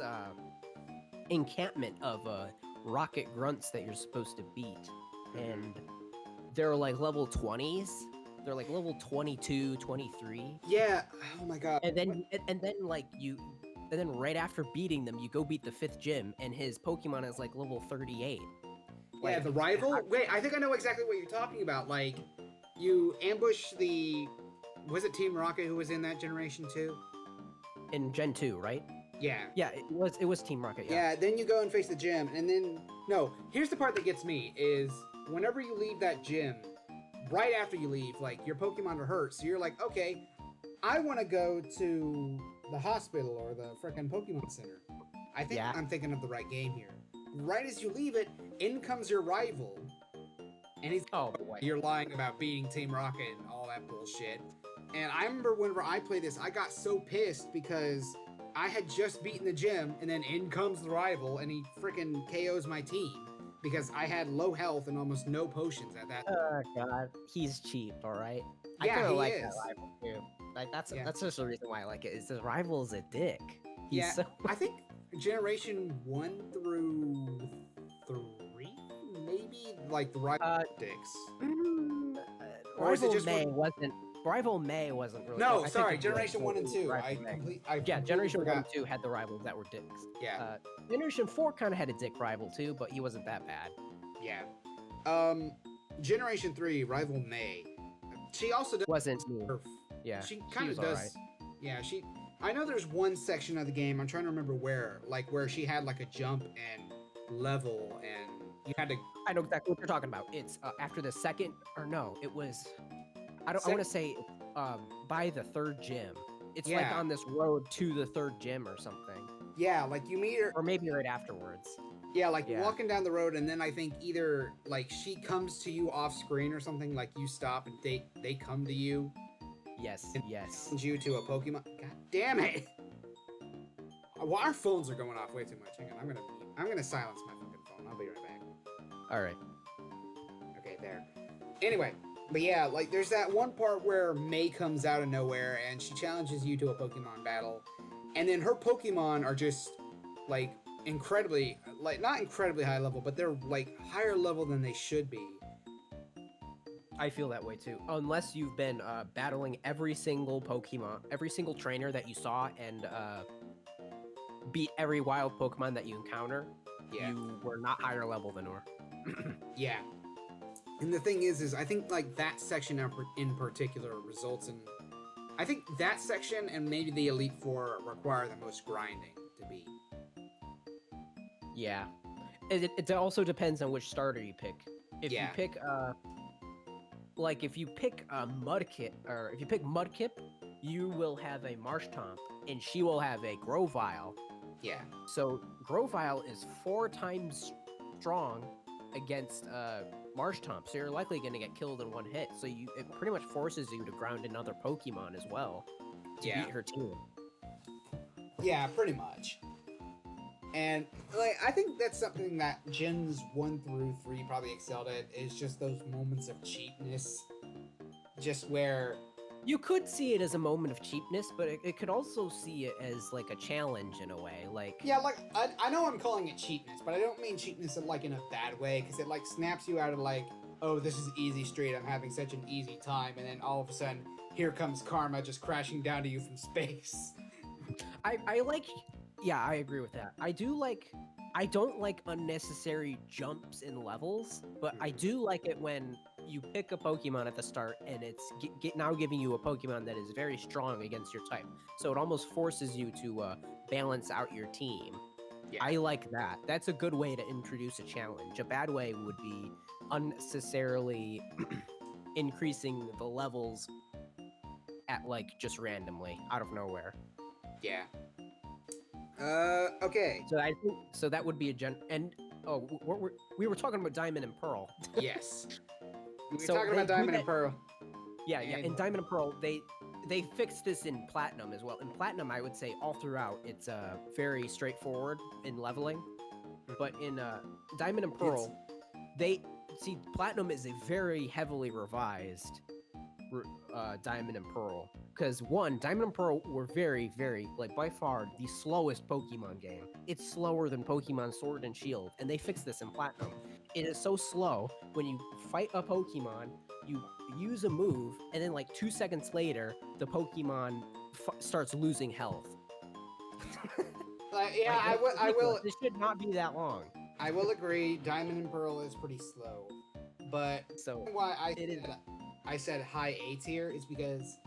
encampment of rocket grunts that you're supposed to beat, and they're like level 20s. They're like level 22, 23. Yeah. Oh my god. And then right after beating them, you go beat the 5th gym, and his Pokemon is like level 38. Yeah, Like, the rival. Wait, I think I know exactly what you're talking about. Like, you ambush the. Was it Team Rocket who was in that generation too? in Gen 2, right? Yeah. Yeah, it was Team Rocket. Yeah. Then you go and face the gym, and then no. Here's the part that gets me: is whenever you leave that gym, right after you leave, like your Pokemon are hurt, so you're like, okay, I want to go to the hospital or the frickin' Pokemon Center. I think I'm thinking of the right game here. Right as you leave it, in comes your rival, and he's boy. You're lying about beating Team Rocket and all that bullshit. And I remember whenever I played this, I got so pissed because I had just beaten the gym, and then in comes the rival, and he frickin' KOs my team because I had low health and almost no potions at that. Oh god, he's cheap. All right. Yeah, I kind of he like is. that rival too. Like that's just the reason why I like it. Is the rival's a dick. He's Yeah, so... I think Generation 1 through 3, maybe, like the rival dicks. Or is it just Rival May wasn't really. No, I think sorry, it was Generation 1 and 2. Yeah, Generation 1 and 2 had the rivals that were dicks. Yeah. Generation 4 kind of had a dick rival too, but he wasn't that bad. Yeah. Generation 3, Rival May. She also does. Wasn't me. Yeah. She kind of was does. alright. Yeah, she. I know there's one section of the game. I'm trying to remember where, like where she had like a jump and level, and you had to. I know exactly what you're talking about. It's after the second, or no, it was. I want to say by the 3rd gym. It's like on this road to the 3rd gym or something. Yeah, like you meet her, or maybe right afterwards. Yeah, like walking down the road, and then I think either like she comes to you off screen or something. Like you stop and they come to you. Yes. Yes. Send you to a Pokemon. God damn it! Well, our phones are going off way too much. Hang on, I'm gonna silence my fucking phone. I'll be right back. All right. Okay, there. Anyway, but yeah, like there's that one part where May comes out of nowhere and she challenges you to a Pokemon battle, and then her Pokemon are just like incredibly, like not incredibly high level, but they're like higher level than they should be. I feel that way too. Unless you've been battling every single Pokemon, every single trainer that you saw, and beat every wild Pokemon that you encounter, you were not higher level than her. Yeah. And the thing is I think like that section in particular results in, I think that section and maybe the Elite Four require the most grinding to beat. Yeah. It also depends on which starter you pick. If you pick like if you pick Mudkip, or if you pick Mudkip, you will have a Marshtomp, and she will have a Grovyle. Yeah. So Grovyle is 4 times strong against Marshtomp, so you're likely going to get killed in one hit. So it pretty much forces you to ground another Pokemon as well to beat her team. Yeah, pretty much. And like I think that's something that Gens 1 through 3 probably excelled at, is just those moments of cheapness. Just where You could see it as a moment of cheapness, but it could also see it as like a challenge in a way. Like, Yeah, like I know I'm calling it cheapness, but I don't mean cheapness in like in a bad way, because it like snaps you out of like, oh, this is easy street. I'm having such an easy time, and then all of a sudden, here comes karma just crashing down to you from space. I like, yeah, I agree with that. I don't like unnecessary jumps in levels, but I do like it when you pick a Pokemon at the start and it's now giving you a Pokemon that is very strong against your type. So it almost forces you to balance out your team. Yeah. I like that. That's a good way to introduce a challenge. A bad way would be unnecessarily increasing the levels at like just randomly out of nowhere. Yeah. Okay. So I think so that would be and we were talking about Diamond and Pearl. Yes. We were So talking they about do Diamond that- and Pearl. Yeah, And- in Diamond and Pearl, they fixed this in Platinum as well. In Platinum, I would say all throughout it's very straightforward in leveling, but in Diamond and Pearl, they see Platinum is a very heavily revised Diamond and Pearl, because Diamond and Pearl were very, very, like, by far the slowest Pokemon game. It's slower than Pokemon Sword and Shield, and they fixed this in Platinum. It is so slow when you fight a Pokemon, you use a move, and then like 2 seconds later, the Pokemon starts losing health. Yeah, Like, I will. This should not be that long. I will agree. Diamond and Pearl is pretty slow, but So why it I said high A tier is because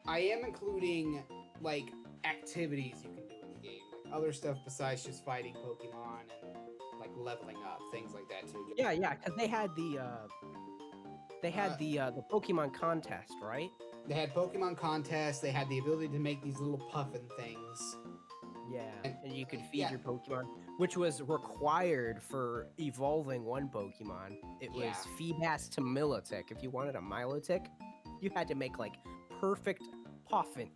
I am including like activities you can do in the game, like other stuff besides just fighting Pokemon and like leveling up, things like that too. yeah, because they had the Pokemon contest, right? They had Pokemon contests. They had the ability to make these little puffin things. Yeah, and you could feed yeah. your Pokemon, which was required for evolving one Pokemon. It was Yeah. Feebas to Milotic. If you wanted a Milotic, you had to make like perfect Poffin,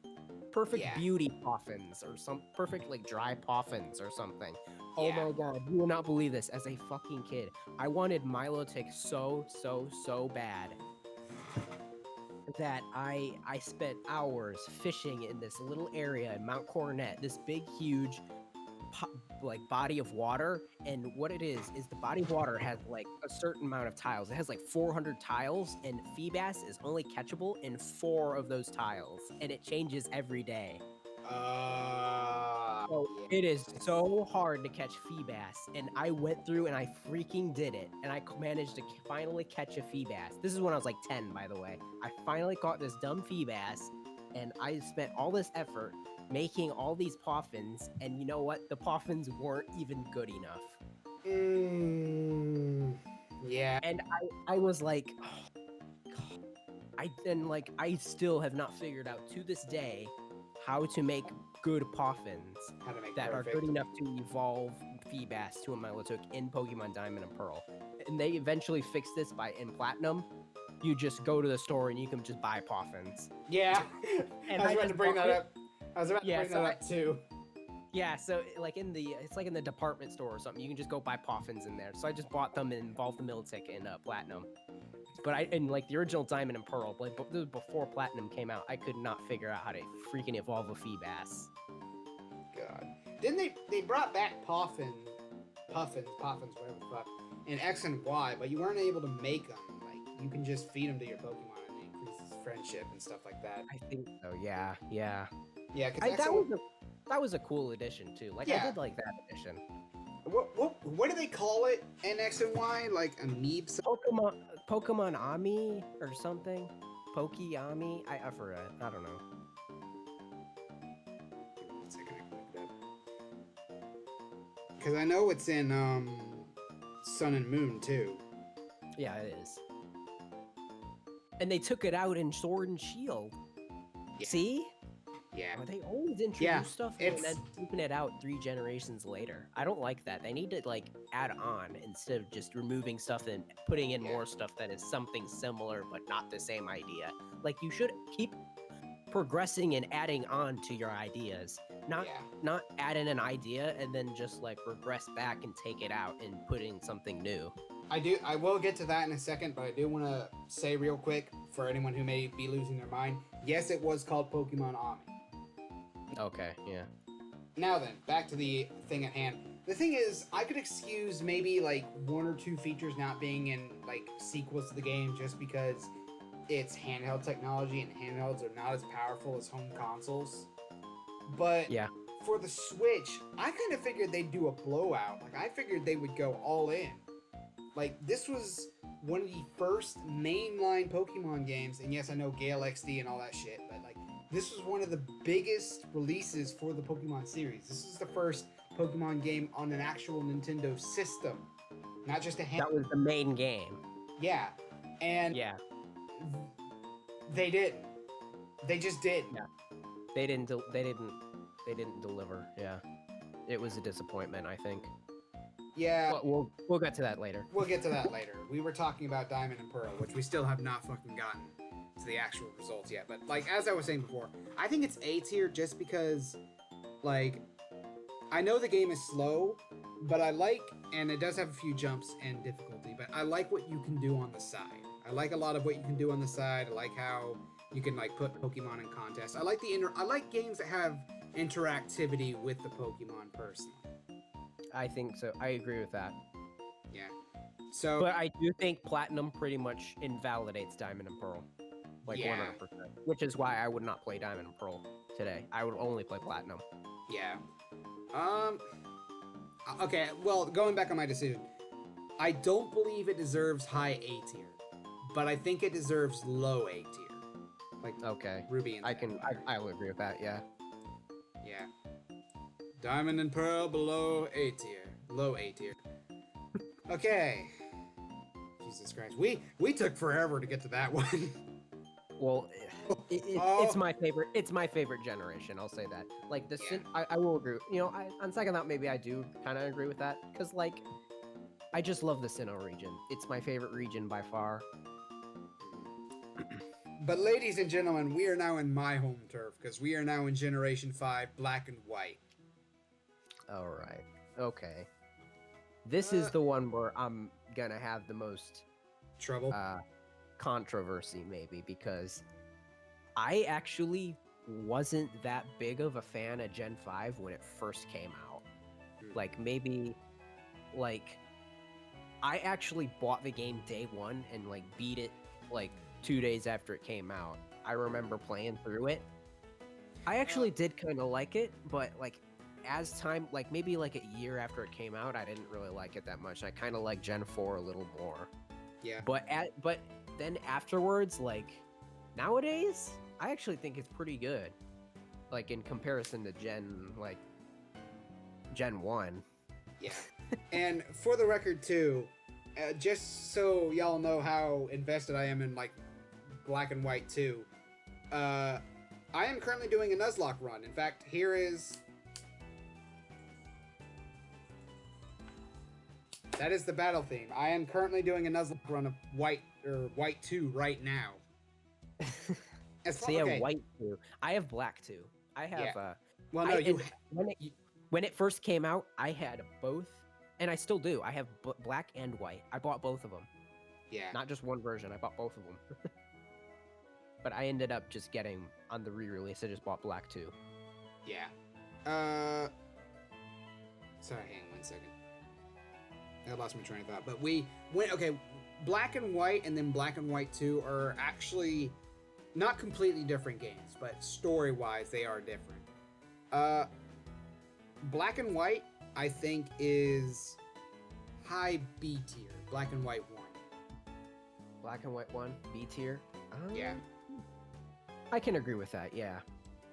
perfect Yeah. beauty Poffins, or some perfect like dry Poffins or something. Oh Yeah. my god, you will not believe this. As a fucking kid, I wanted Milotic so bad that I spent hours fishing in this little area in Mount Coronet, this big, huge, like body of water. And what it is the body of water has like a certain amount of tiles. It has like 400 tiles, and Feebas is only catchable in 4 of those tiles, and it changes every day. So Yeah. it is so hard to catch Feebas, and I went through and I freaking did it, and I managed to finally catch a Feebas. This is when I was like 10, by the way. I finally caught this dumb Feebas, and I spent all this effort making all these Poffins, and you know what? The Poffins weren't even good enough. Yeah. And I was like, I still have not figured out to this day how to make good Poffins How to make that perfect. are good enough to evolve Feebas to a Milotic in Pokemon Diamond and Pearl. And they eventually fixed this in Platinum. You just go to the store and you can just buy Poffins. Yeah. And I was about just to bring bought that it. up. I was about to bring so that up too. Yeah, so like it's like in the department store or something. You can just go buy Poffins in there. So I just bought them and evolved the Milotic in Platinum. But in like the original Diamond and Pearl, like this was before Platinum came out, I could not figure out how to freaking evolve a Feebas. God. Didn't they brought back Puffins, whatever the fuck, in X and Y, but you weren't able to make them. Like, you can just feed them to your Pokemon and it increases friendship and stuff like that. I think so. Yeah. Yeah, because That was a cool addition too. Like I Yeah. did like that addition. what do they call it in X and Y? Like Amiibs? Pokemon Ami or something. Pokeami. I forgot. I don't know. Give me 1 second, I can look it up. Because I know it's in Sun and Moon too. Yeah, it is. And they took it out in Sword and Shield. Yeah. See? Yeah. They always introduce Yeah, stuff and it's- then keeping it out 3 generations later. I don't like that. They need to like add on instead of just removing stuff and putting in Yeah. more stuff that is something similar but not the same idea. Like you should keep progressing and adding on to your ideas, not Yeah. not add in an idea and then just like regress back and take it out and put in something new. I will get to that in a second, but I do want to say real quick for anyone who may be losing their mind. Yes, it was called Pokemon Ami. Okay, yeah. Now then, back to the thing at hand. The thing is, I could excuse maybe like one or two features not being in like sequels to the game just because it's handheld technology and handhelds are not as powerful as home consoles. But Yeah. for the Switch, I kind of figured they'd do a blowout. Like I figured they would go all in. Like this was one of the first mainline Pokemon games, and yes, I know Gale XD and all that shit, but like this was one of the biggest releases for the Pokemon series. This is the first Pokemon game on an actual Nintendo system, not just a hand. That was the main game. Yeah, and Yeah. they didn't. They just didn't. Yeah. They didn't deliver. Yeah. It was a disappointment, I think. Yeah. We'll get to that later. We'll get to that later. We were talking about Diamond and Pearl, which we still have not fucking gotten to the actual results yet. But like as I was saying before, I think it's A tier just because like I know the game is slow, but I like, and it does have a few jumps and difficulty, but I like what you can do on the side. I like a lot of what you can do on the side. I like how you can like put Pokemon in contests. I like games that have interactivity with the Pokemon personally. I think so. I agree with that. Yeah. So But I do think Platinum pretty much invalidates Diamond and Pearl. Like Yeah. 100%. Which is why I would not play Diamond and Pearl today. I would only play Platinum. yeah. Okay, well, going back on my decision, I don't believe it deserves high A tier, but I think it deserves low A tier. Like Okay. Ruby and I will agree with that, yeah. Yeah. Diamond and Pearl below A tier. Low A tier. Okay. Jesus Christ. We took forever to get to that one. Well, Oh. it's my favorite. It's my favorite generation. I'll say that. Like the I will agree. You know, on second thought, maybe I do kind of agree with that because like, I just love the Sinnoh region. It's my favorite region by far. But ladies and gentlemen, we are now in my home turf because we are now in Generation 5 Black and White. All right. Okay. This is the one where I'm gonna have the most Trouble. controversy, maybe, because I actually wasn't that big of a fan of Gen 5 when it first came out. Like, maybe, like, I actually bought the game day one and, like, beat it, like, 2 days after it came out. I remember playing through it. I actually did kind of like it, but, like, as time, like, maybe, like, a year after it came out, I didn't really like it that much. I kind of like Gen 4 a little more. Yeah. But then afterwards, like, nowadays, I actually think it's pretty good. Like, in comparison to Gen 1. Yeah. And for the record, too, just so y'all know how invested I am in, like, Black and White 2, I am currently doing a Nuzlocke run. In fact, here is... That is the battle theme. I am currently doing a Nuzlocke run of White 2 right now. So yeah, White 2. I have Black 2. I have Well, no, when it first came out, I had both, and I still do. I have Black and White. I bought both of them. Yeah. Not just one version. I bought both of them. But I ended up just getting on the re-release. I just bought Black 2. Yeah. Sorry, hang on 1 second. I lost my train of thought. But we went, okay, Black and White and then Black and White 2 are actually not completely different games, but story-wise, they are different. Black and White, I think, is high B tier. Black and White 1. Black and White 1, B tier? Yeah. I can agree with that, yeah.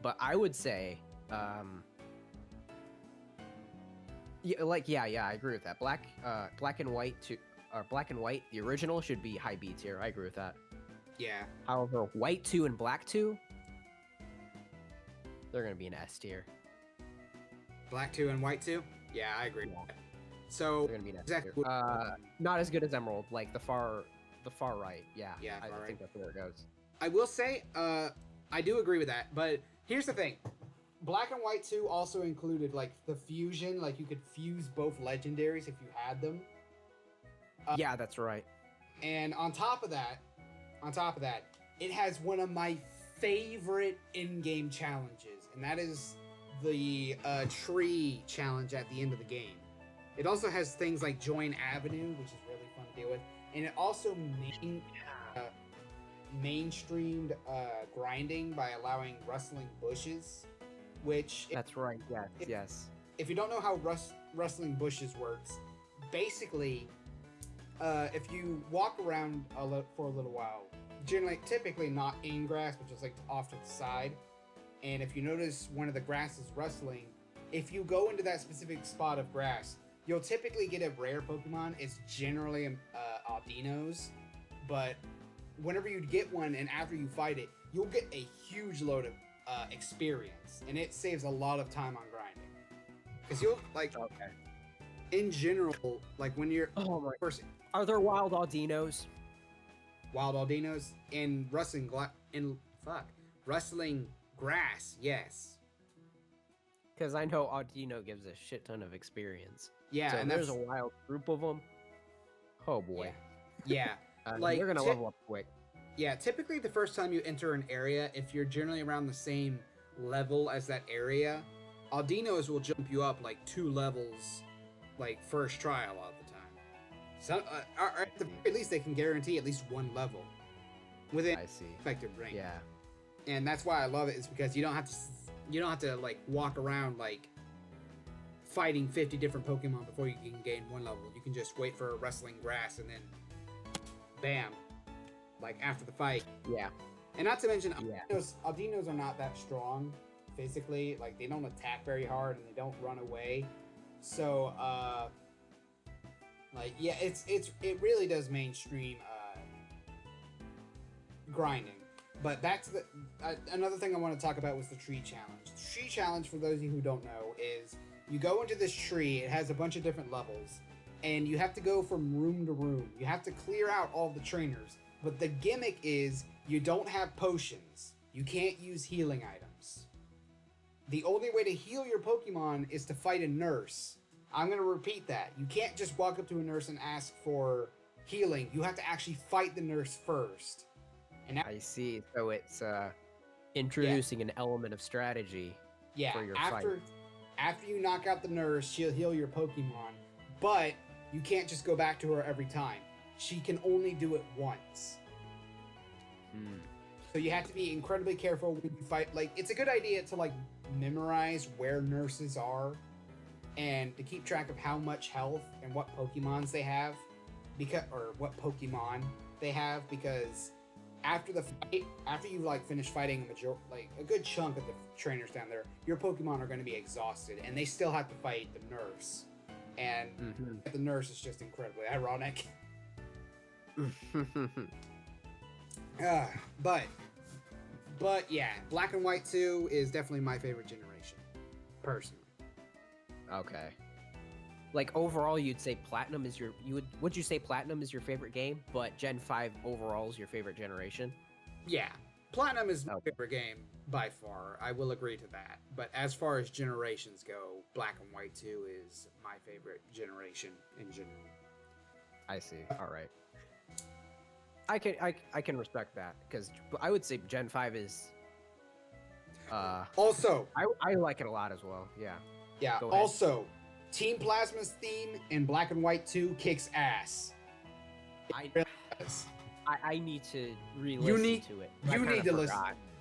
But I would say, yeah, I agree with that. Black and White, Black and White, the original, should be high B tier. I agree with that. Yeah. However, White 2 and Black 2, they're gonna be an S tier. Black 2 and White 2? Yeah, I agree. Yeah. So, They're gonna be an S tier. Not as good as Emerald, like the far right. Yeah. Yeah, I far right. think that's where it goes. I will say, I do agree with that, but here's the thing. Black and White 2 also included like the fusion, like you could fuse both legendaries if you had them. Yeah, that's right. And on top of that, it has one of my favorite in-game challenges, and that is the tree challenge at the end of the game. It also has things like Join Avenue, which is really fun to deal with, and it also uh, mainstreamed grinding by allowing rustling bushes, which That's right. Yes, yes. if you don't know how rustling bushes works, basically, if you walk around for a little while, typically not in grass, but just like off to the side, and if you notice one of the grass is rustling, if you go into that specific spot of grass, you'll typically get a rare Pokemon. It's generally Aldinos, but whenever you get one and after you fight it, you'll get a huge load of experience, and it saves a lot of time on grinding. Because you'll like, Okay. in general, like when you're Oh my. first Are there wild Aldinos? wild Aldinos in rustling grass, yes, Because I know Audino gives a shit ton of experience. yeah, So and there's that's a wild group of them. Oh boy. yeah. Like, they're gonna level up quick. Yeah, typically the first time you enter an area, if you're generally around the same level as that area, Aldinos will jump you up like 2 levels, like first try a lot of the time. So, or at the very least, they can guarantee at least 1 level within I see. effective range. Yeah. And that's why I love it, is because you don't have to like walk around like fighting 50 different Pokemon before you can gain 1 level. You can just wait for a rustling grass and then bam, like after the fight. Yeah. And not to mention, Yeah. Aldinos are not that strong physically. Like, they don't attack very hard and they don't run away. So, like, yeah, it really does mainstream grinding. But back to the another thing I want to talk about was the tree challenge. The tree challenge, for those of you who don't know, is you go into this tree. It has a bunch of different levels, and you have to go from room to room. You have to clear out all the trainers. But the gimmick is you don't have potions. You can't use healing items. The only way to heal your Pokemon is to fight a nurse. I'm going to repeat that. You can't just walk up to a nurse and ask for healing. You have to actually fight the nurse first. And I see. So it's introducing an element of strategy for your fight. After you knock out the nurse, she'll heal your Pokemon. But you can't just go back to her every time. She can only do it once. So you have to be incredibly careful when you fight. Like, it's a good idea to like memorize where nurses are and to keep track of how much health and what Pokemons they have, because after the fight, after you like finish fighting a good chunk of the trainers down there, your Pokemon are going to be exhausted, and they still have to fight the nurse. And the nurse is just incredibly ironic. But yeah, Black and White 2 is definitely my favorite generation, personally. Okay. Like overall, you'd say Platinum is would you say Platinum is your favorite game, but Gen 5 overall is your favorite generation? Yeah, Platinum is my favorite game by far. I will agree to that. But as far as generations go, Black and White 2 is my favorite generation in general. I see. All right. I can respect that, because I would say Gen 5 is also I like it a lot as well. Yeah. Yeah. Also, Team Plasma's theme in Black and White 2 kicks ass. I need to re-listen to it. You need to listen.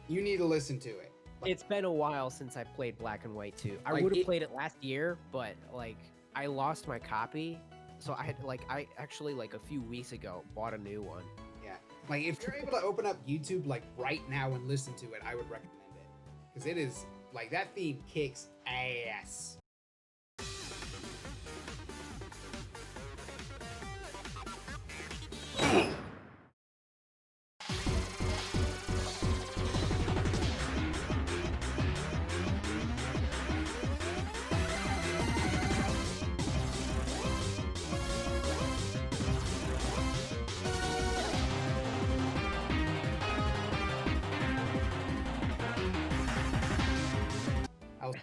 You need to listen to it. It's been a while since I played Black and White 2. I would have played it last year, but like I lost my copy, so I actually like a few weeks ago bought a new one. Yeah. Like, if you're able to open up YouTube like right now and listen to it, I would recommend it, because it is like, that theme kicks ass.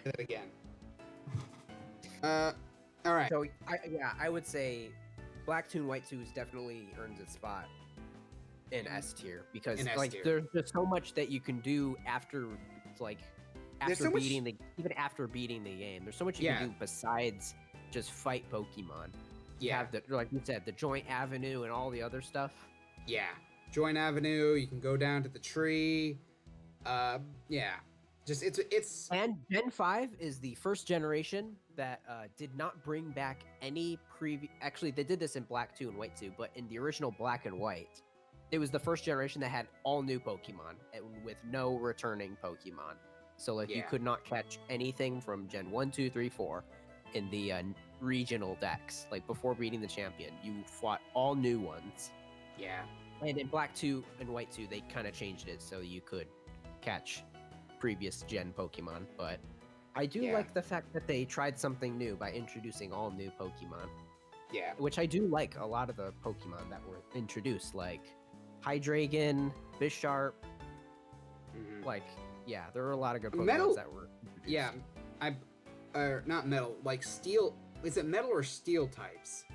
that again. All right. So I would say Black Toon White Toon definitely earns its spot in S tier because In S like tier. there's just so much that you can do after like There's after so much- beating the even after beating the game. There's so much you can do besides just fight Pokemon. You Yeah. have the, like you said, the Joint Avenue and all the other stuff. Yeah. Joint Avenue. You can go down to the tree. Yeah. Just it's And Gen 5 is the first generation that did not bring back any previous. Actually, they did this in Black 2 and White 2, but in the original Black and White, it was the first generation that had all new Pokemon with no returning Pokemon. So, like, you Yeah. could not catch anything from Gen 1, 2, 3, 4 in the regional decks. Like, before beating the champion, you fought all new ones. yeah. And in Black 2 and White 2, they kind of changed it so you could catch previous gen Pokemon, but I do Yeah. like the fact that they tried something new by introducing all new Pokemon, Yeah. which I do like a lot of the Pokemon that were introduced, like Hydreigon, Bisharp, Mhm. like, yeah, there were a lot of good Pokemon Metal- that were introduced. Yeah. Not metal, like steel. Is it metal or steel types?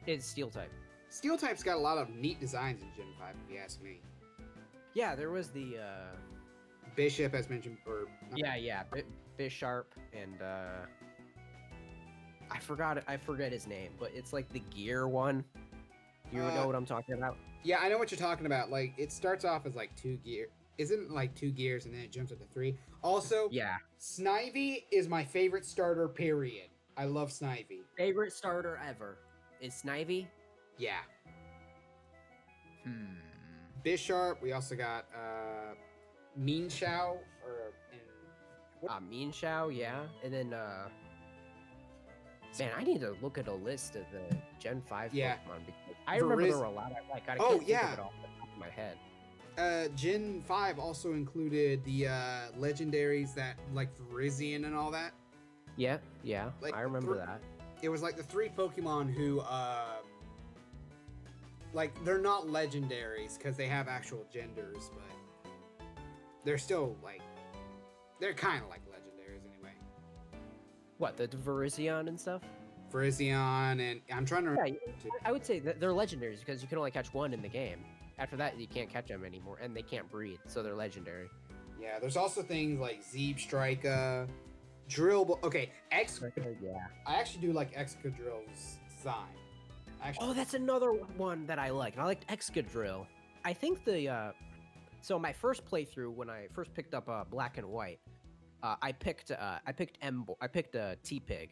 It's Steel type. Steel types got a lot of neat designs in Gen 5, if you ask me. Yeah, there was the, Bishop, as mentioned, or Bisharp, and, I forget his name, but it's like the gear one. Do you know what I'm talking about? Yeah, I know what you're talking about. Like, it starts off as like 2 gear. Isn't it like 2 gears and then it jumps up to 3? Also, Yeah. Snivy is my favorite starter, period. I love Snivy. Favorite starter ever is Snivy. Yeah. Bisharp, we also got Mean Shao, or in Mean Shao, yeah. And then, man, I need to look at a list of the Gen 5 Yeah. Pokemon because I remember there were a lot I like. I Oh, can't think yeah. of it off the top of my head. Gen 5 also included the legendaries that, like, Virizion and all that. Yeah, Like, I remember that. It was like the 3 Pokemon who, like, they're not legendaries because they have actual genders, but they're still, like, they're kind of like legendaries anyway. What, the Virizion and stuff? Virizion, and I'm trying to Yeah, remember. I would say that they're legendaries because you can only catch one in the game. After that, you can't catch them anymore, and they can't breed, so they're legendary. Yeah, there's also things like Zeebstrika, Drill. Okay, Yeah. I actually do like Excadrill's design. Actually, Oh, that's another one that I like. I liked Excadrill. I think the so my first playthrough when I first picked up Black and White, I picked T-Pig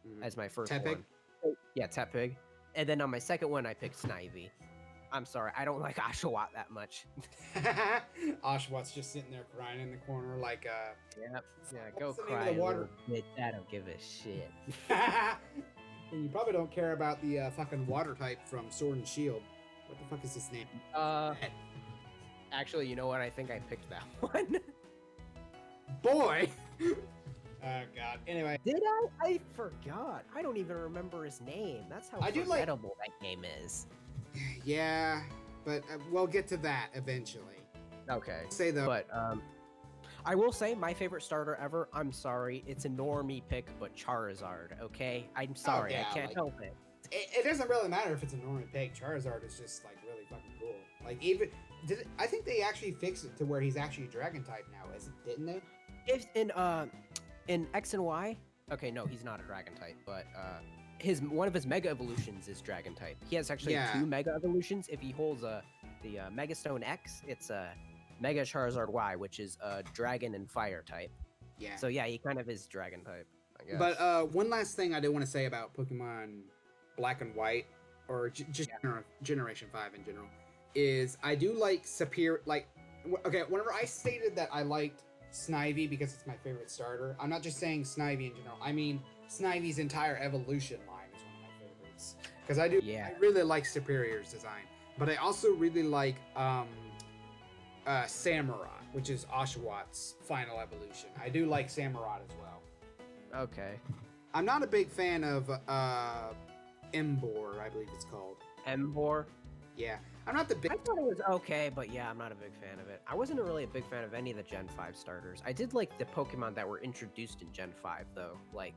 Mhm. as my first Tepig? one. Yeah, Tepig. And then on my second one, I picked Snivy. I'm sorry, I don't like Oshawott that much. Oshawot's just sitting there crying in the corner, like Yep. Yeah, What's go the name of cry, the little water- bitch. I don't give a shit. And you probably don't care about the fucking water type from Sword and Shield. What the fuck is his name? Actually, you know what? I think I picked that one. Boy. Oh god. Anyway, Did I? I forgot. I don't even remember his name. That's how I do like- forgettable that game is. yeah, but we'll get to that eventually. Okay. Say though, But I will say my favorite starter ever. I'm sorry, it's a normie pick, but Charizard. Okay, I'm sorry, yeah, I can't like- help it. it doesn't really matter if it's a normal pick. Charizard is just like really fucking cool. Like even I think they actually fixed it to where he's actually dragon type now, didn't they? If in X and Y, okay, no, he's not a dragon type, but one of his mega evolutions is dragon type. He has actually Yeah. 2 mega evolutions. If he holds the Mega Stone X, it's a Mega Charizard Y, which is a dragon and fire type. Yeah. So yeah, he kind of is dragon type, I guess. But one last thing I do want to say about Pokemon Black and White, or just Generation 5 in general, is I do like superior. Like, okay, whenever I stated that I liked Snivy because it's my favorite starter, I'm not just saying Snivy in general. I mean Snivy's entire evolution line is one of my favorites because I really like Superior's design, but I also really like Samurott, which is Oshawott's final evolution. I do like Samurott as well. Okay. I'm not a big fan of Embor, I believe it's called. Embor. Yeah, I'm not the big. I thought it was okay, but yeah, I'm not a big fan of it. I wasn't really a big fan of any of the Gen 5 starters. I did like the Pokemon that were introduced in Gen 5, though. Like,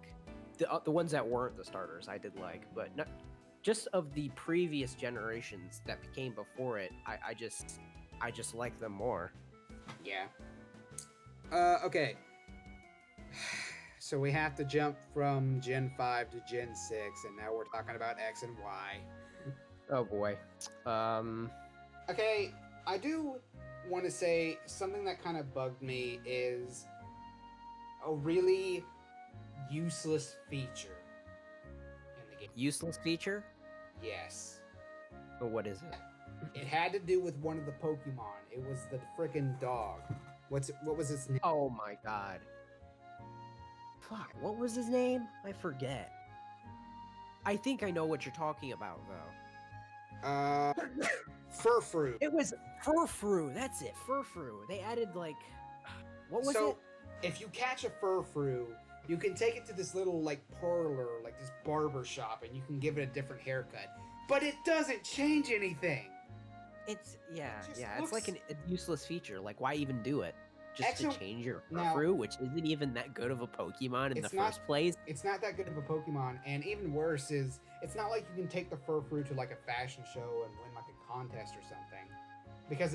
the ones that weren't the starters, I did like. But not, just of the previous generations that came before it, I just like them more. Yeah. Okay. So we have to jump from Gen 5 to Gen 6, and now we're talking about X and Y. Oh boy. Okay, I do want to say something that kind of bugged me is a really useless feature in the game. Useless feature? Yes. Or what is it? It had to do with one of the Pokemon. It was the frickin' dog. What was its name? Oh my god. Fuck, what was his name? I forget. I think I know what you're talking about, though. Furfrou. It was Furfrou. That's it, Furfrou. They added like, what was it? If you catch a Furfrou, you can take it to this little like parlor, like this barber shop, and you can give it a different haircut. But it doesn't change anything. It's just It's like a useless feature. Like, why even do it? Just to change your Now- Furfrou, which isn't even that good of a Pokemon in the It's not- first place. It's not that good of a Pokemon, and even worse is it's not like you can take the Furfrou to like a fashion show and win like a contest or something. Because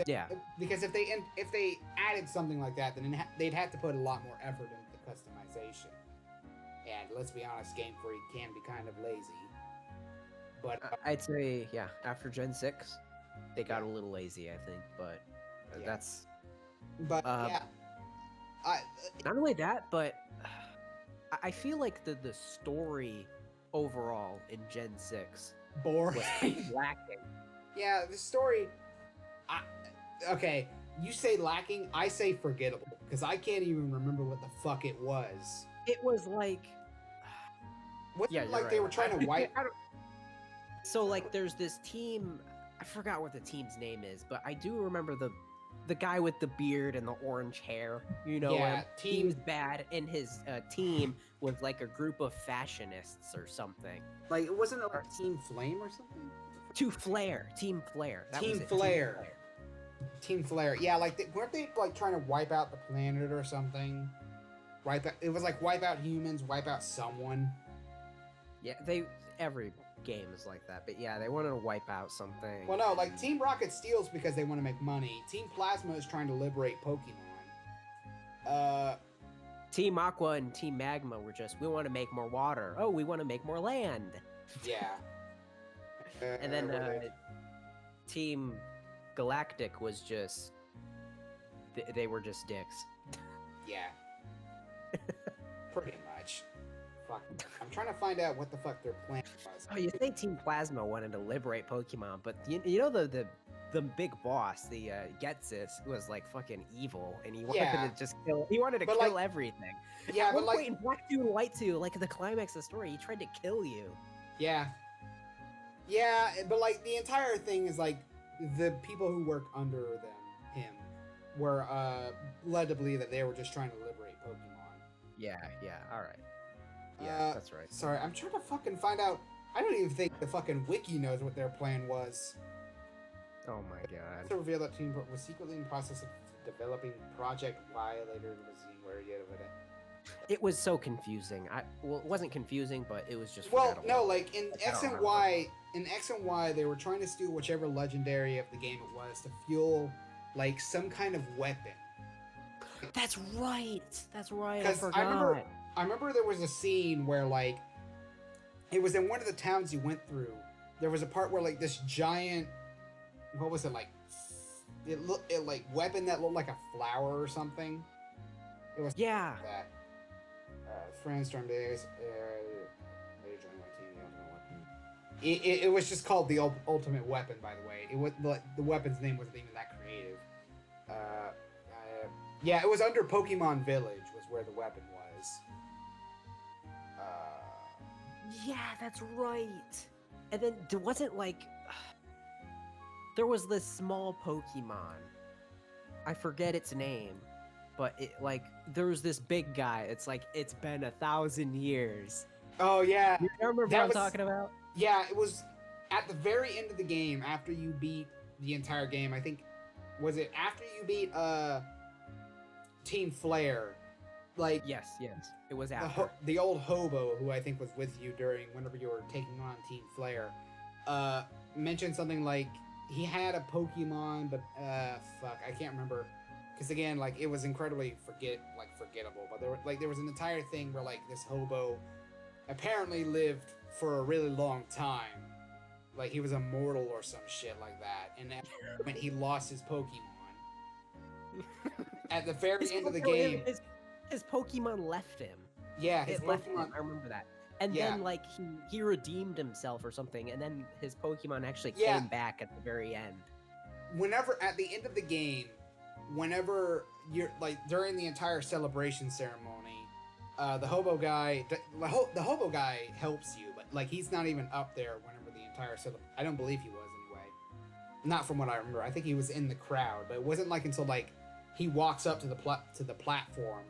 if they added something like that, then they'd have to put a lot more effort into the customization. And let's be honest, Game Freak can be kind of lazy. But I'd say, yeah, after Gen 6, they got a little lazy, I think, but Yeah. that's... yeah, Not only that, but I feel like the story overall in Gen 6 boring. was kind of lacking. Yeah, the story. Okay, you say lacking, I say forgettable, because I can't even remember what the fuck it was. It was like... What? Yeah, Like you're they right. were trying to wipe. So, like, there's this team... I forgot what the team's name is, but I do remember the guy with the beard and the orange hair. You know, Yeah, he was bad, and his team was like a group of fashionists or something. Like it wasn't like Team Flame or something. Team Flare. That Team was it, Flare. Team Flare. Yeah, like weren't they like trying to wipe out the planet or something? It was like wipe out humans, wipe out someone. Yeah, every game is like that, but yeah, they wanted to wipe out something. Well, no, like Team Rocket steals because they want to make money. Team Plasma is trying to liberate Pokemon. Team Aqua and Team Magma were just, we want to make more water. Oh, we want to make more land. Yeah. And then Team Galactic was just, they were just dicks. Yeah. Pretty much. Fuck. I'm trying to find out what the fuck their plan was. Oh, you think Team Plasma wanted to liberate Pokemon, but you know the big boss, the Getsis, was like fucking evil, and he wanted to just kill. He wanted to kill everything. Yeah, At but one like point in Black 2 and White 2, like the climax of the story, he tried to kill you. Yeah. Yeah, but like the entire thing is like the people who work under him were led to believe that they were just trying to liberate Pokemon. Yeah, all right. Yeah, that's right. Sorry, I'm trying to fucking find out. I don't even think the fucking wiki knows what their plan was. Oh my god. To reveal that team was secretly in the process of developing Project Y later in the It was so confusing. Well, it wasn't confusing, but it was just Well, forgettable. no, like in X and Y, they were trying to steal whichever legendary of the game it was to fuel like some kind of weapon. That's right. I Because forgot. I remember there was a scene where like it was in one of the towns you went through. There was a part where like this giant, what was it like? It like weapon that looked like a flower or something. It was Yeah. that. Friends Storm Days. Later joined my team. The ultimate weapon. It was just called the ultimate weapon. By the way, it was the weapon's name wasn't even that creative. Yeah, it was under Pokemon Village was where the weapon was. Yeah, that's right. And then there wasn't like there was this small Pokemon. I forget its name, but it like there was this big guy. It's like it's been 1,000 years. Oh yeah, You remember what I'm talking about? Yeah, it was. at the very end of the game, after you beat the entire game, I think, was it after you beat Team Flare? Like, Yes, it was after. the old hobo who I think was with you during whenever you were taking on Team Flare, mentioned something like he had a Pokemon, but fuck, I can't remember. Because again, like it was incredibly forgettable. But there was an entire thing where like this hobo apparently lived for a really long time, like he was immortal or some shit like that. And when he lost his Pokemon at the very end of the game, his Pokemon left him. Yeah, his It left Pokemon. him. I remember that. And Yeah. then like he redeemed himself or something, and then his Pokemon actually Yeah. came back at the very end. Whenever at the end of the game, whenever you're like during the entire celebration ceremony, the hobo guy helps you, but like he's not even up there whenever the entire I don't believe he was anyway. Not from what I remember. I think he was in the crowd, but it wasn't like until like he walks up to the platform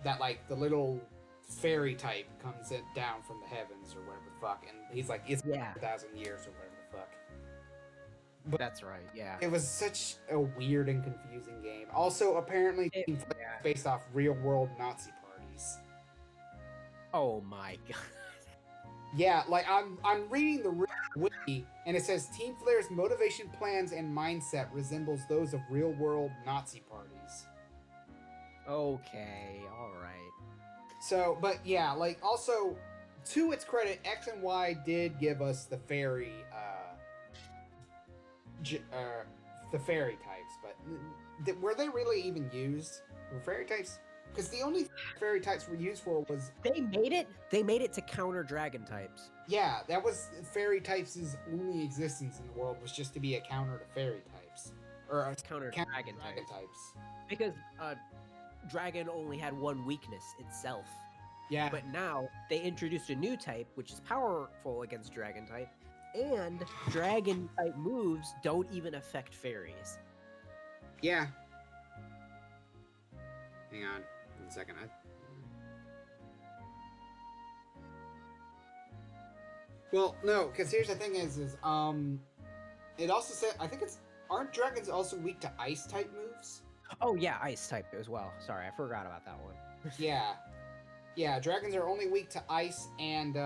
that like the little fairy type comes down from the heavens or whatever the fuck, and he's like, it's 1,000 years or whatever the fuck. But that's right. Yeah. it was such a weird and confusing game. Also, apparently, based off real-world Nazi parties. Oh my god. Yeah, like I'm reading the wiki, and it says Team Flare's motivation, plans, and mindset resembles those of real-world Nazi parties. Okay. All right. So, but yeah, like also, to its credit, X and Y did give us the fairy, the fairy types, but were they really even used? Were fairy types? Because the only fairy types were used for was They made it to counter dragon types. yeah, that was fairy types' only existence in the world was just to be a counter to fairy types or a Counter dragon types. types. Because dragon only had one weakness itself. Yeah, But now they introduced a new type which is powerful against dragon type, and dragon type moves don't even affect fairies. yeah. Hang on 1 second. Well, no, because here's the thing is it also said I think it's aren't dragons also weak to ice type moves? Oh yeah, ice type as well. Sorry, I forgot about that one. Yeah. Yeah, dragons are only weak to ice and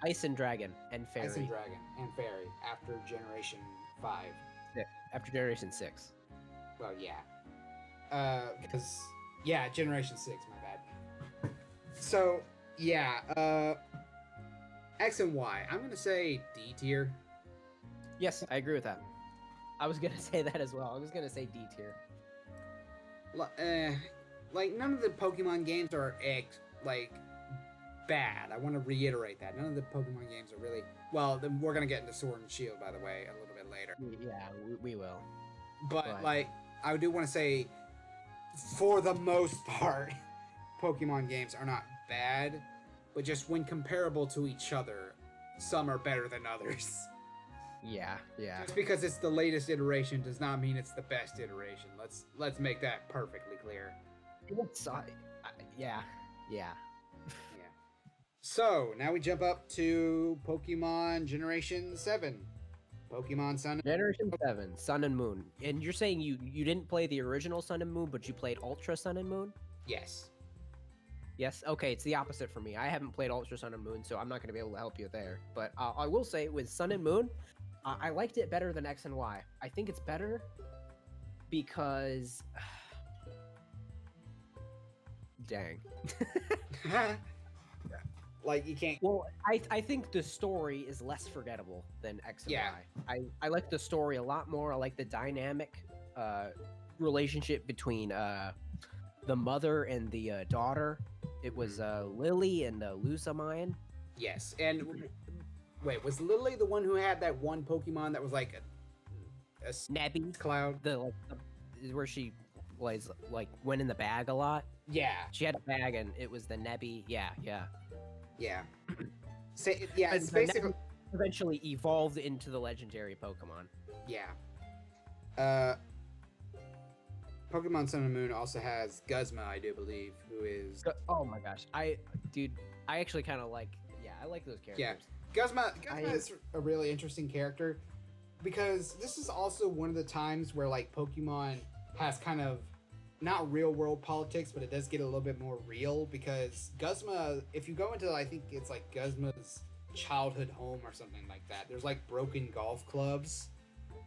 Ice and dragon and fairy. ice and dragon and fairy after generation 5. After generation 6. Well, yeah. Because yeah, generation 6, my bad. So, yeah, X and Y. I'm going to say D tier. Yes, I agree with that. I was gonna say that as well. I was gonna say D tier. Like none of the Pokemon games are bad. I want to reiterate that none of the Pokemon games are really well. Then we're gonna get into Sword and Shield, by the way, a little bit later. Yeah, we will. But like, I do want to say, for the most part, Pokemon games are not bad, but just when comparable to each other, some are better than others. Yeah. Just because it's the latest iteration does not mean it's the best iteration. Let's make that perfectly clear. Yeah. Yeah. So now we jump up to Pokemon Generation 7. Pokemon Sun. Generation 7, Sun and Moon. And you're saying you didn't play the original Sun and Moon, but you played Ultra Sun and Moon? Yes. Yes? Okay, it's the opposite for me. I haven't played Ultra Sun and Moon, so I'm not going to be able to help you there. But I will say, with Sun and Moon, I liked it better than X and Y. I think it's better because... Dang. Like, you can't... Well, I think the story is less forgettable than X and Y. I like the story a lot more. I like the dynamic relationship between the mother and the daughter. It was Lily and Lusamine. Yes, and... Wait, was Lily the one who had that one Pokemon that was like a Nebby cloud? Where she was like went in the bag a lot. Yeah. She had a bag and it was the Nebby. Yeah. It's basically eventually evolved into the legendary Pokemon. Yeah. Pokemon Sun and Moon also has Guzma, I do believe, who is... Oh my gosh. I actually kind of like... Yeah, I like those characters. Yeah. Guzma is a really interesting character because this is also one of the times where like Pokemon has kind of not real world politics, but it does get a little bit more real because Guzma, if you go into, I think it's like Guzma's childhood home or something like that, there's like broken golf clubs.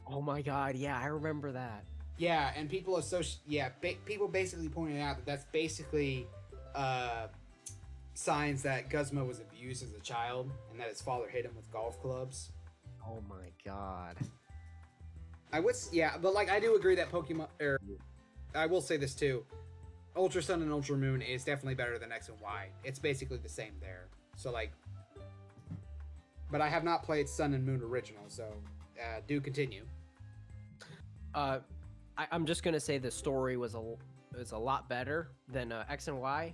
Oh my god, yeah, I remember that. Yeah, and people people basically pointed out that that's basically signs that Guzma was abused as a child and that his father hit him with golf clubs. Oh my god. But like I do agree that I will say this too. Ultra Sun and Ultra Moon is definitely better than X and Y. It's basically the same there. So like, but I have not played Sun and Moon original, so do continue. I'm just gonna say the story was a lot better than X and Y.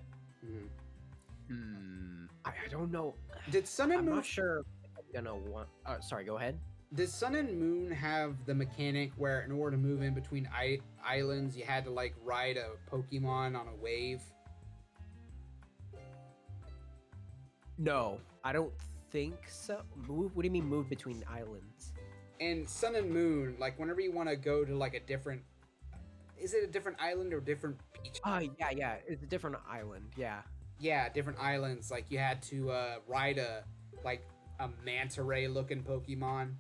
I don't know. Did Sun and I'm Moon? not sure if I'm gonna want. Sorry, go ahead. Did Sun and Moon have the mechanic where in order to move in between islands, you had to like ride a Pokemon on a wave? No, I don't think so. Move? What do you mean move between islands? In Sun and Moon, like whenever you want to go to like a different, is it a different island or different beach? Oh yeah, it's a different island. Yeah, different islands. Like you had to ride a manta ray looking Pokemon.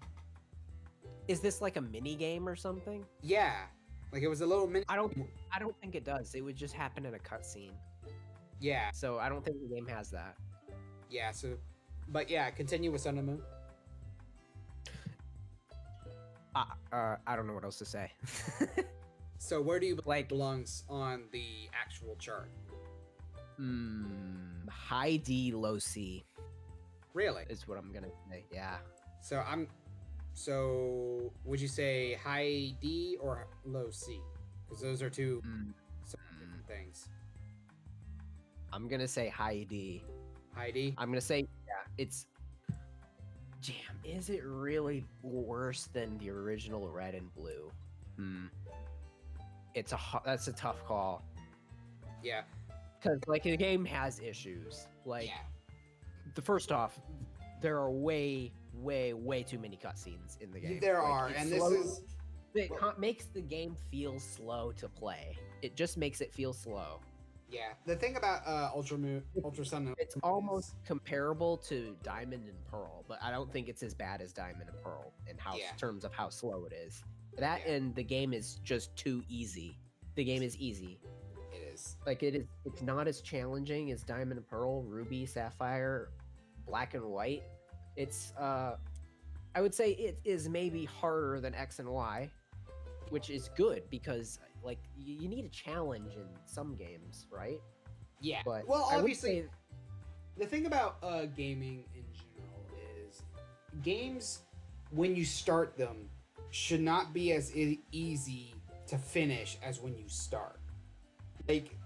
Is this like a mini game or something? Yeah, like it was a little mini. I don't think it does. It would just happen in a cutscene. Yeah. So I don't think the game has that. Yeah. So, but yeah, continue with Sun and Moon. I don't know what else to say. So where do you Like- belongs on the actual chart? High D, low C Really? is what I'm gonna say. Yeah. So would you say high D or low C? Because those are two different things. I'm gonna say high D. High D. I'm gonna say it's. Damn, is it really worse than the original Red and Blue? That's a tough call. Yeah. Because like the game has issues. Like, the first off, there are way too many cutscenes in the game. There Like, are, it's and slow- this is. It makes the game feel slow to play. It just makes it feel slow. Yeah. The thing about Ultra Sun and It's almost comparable to Diamond and Pearl, but I don't think it's as bad as Diamond and Pearl in terms of how slow it is. That and the game is just too easy. The game is easy. It is. Like it's not as challenging as Diamond and Pearl, Ruby, Sapphire, Black and White. It's I would say it is maybe harder than X and Y, which is good because like you need a challenge in some games, right? Yeah. But well, I would obviously, say- the thing about gaming in general is games when you start them should not be as easy to finish as when you start. Like,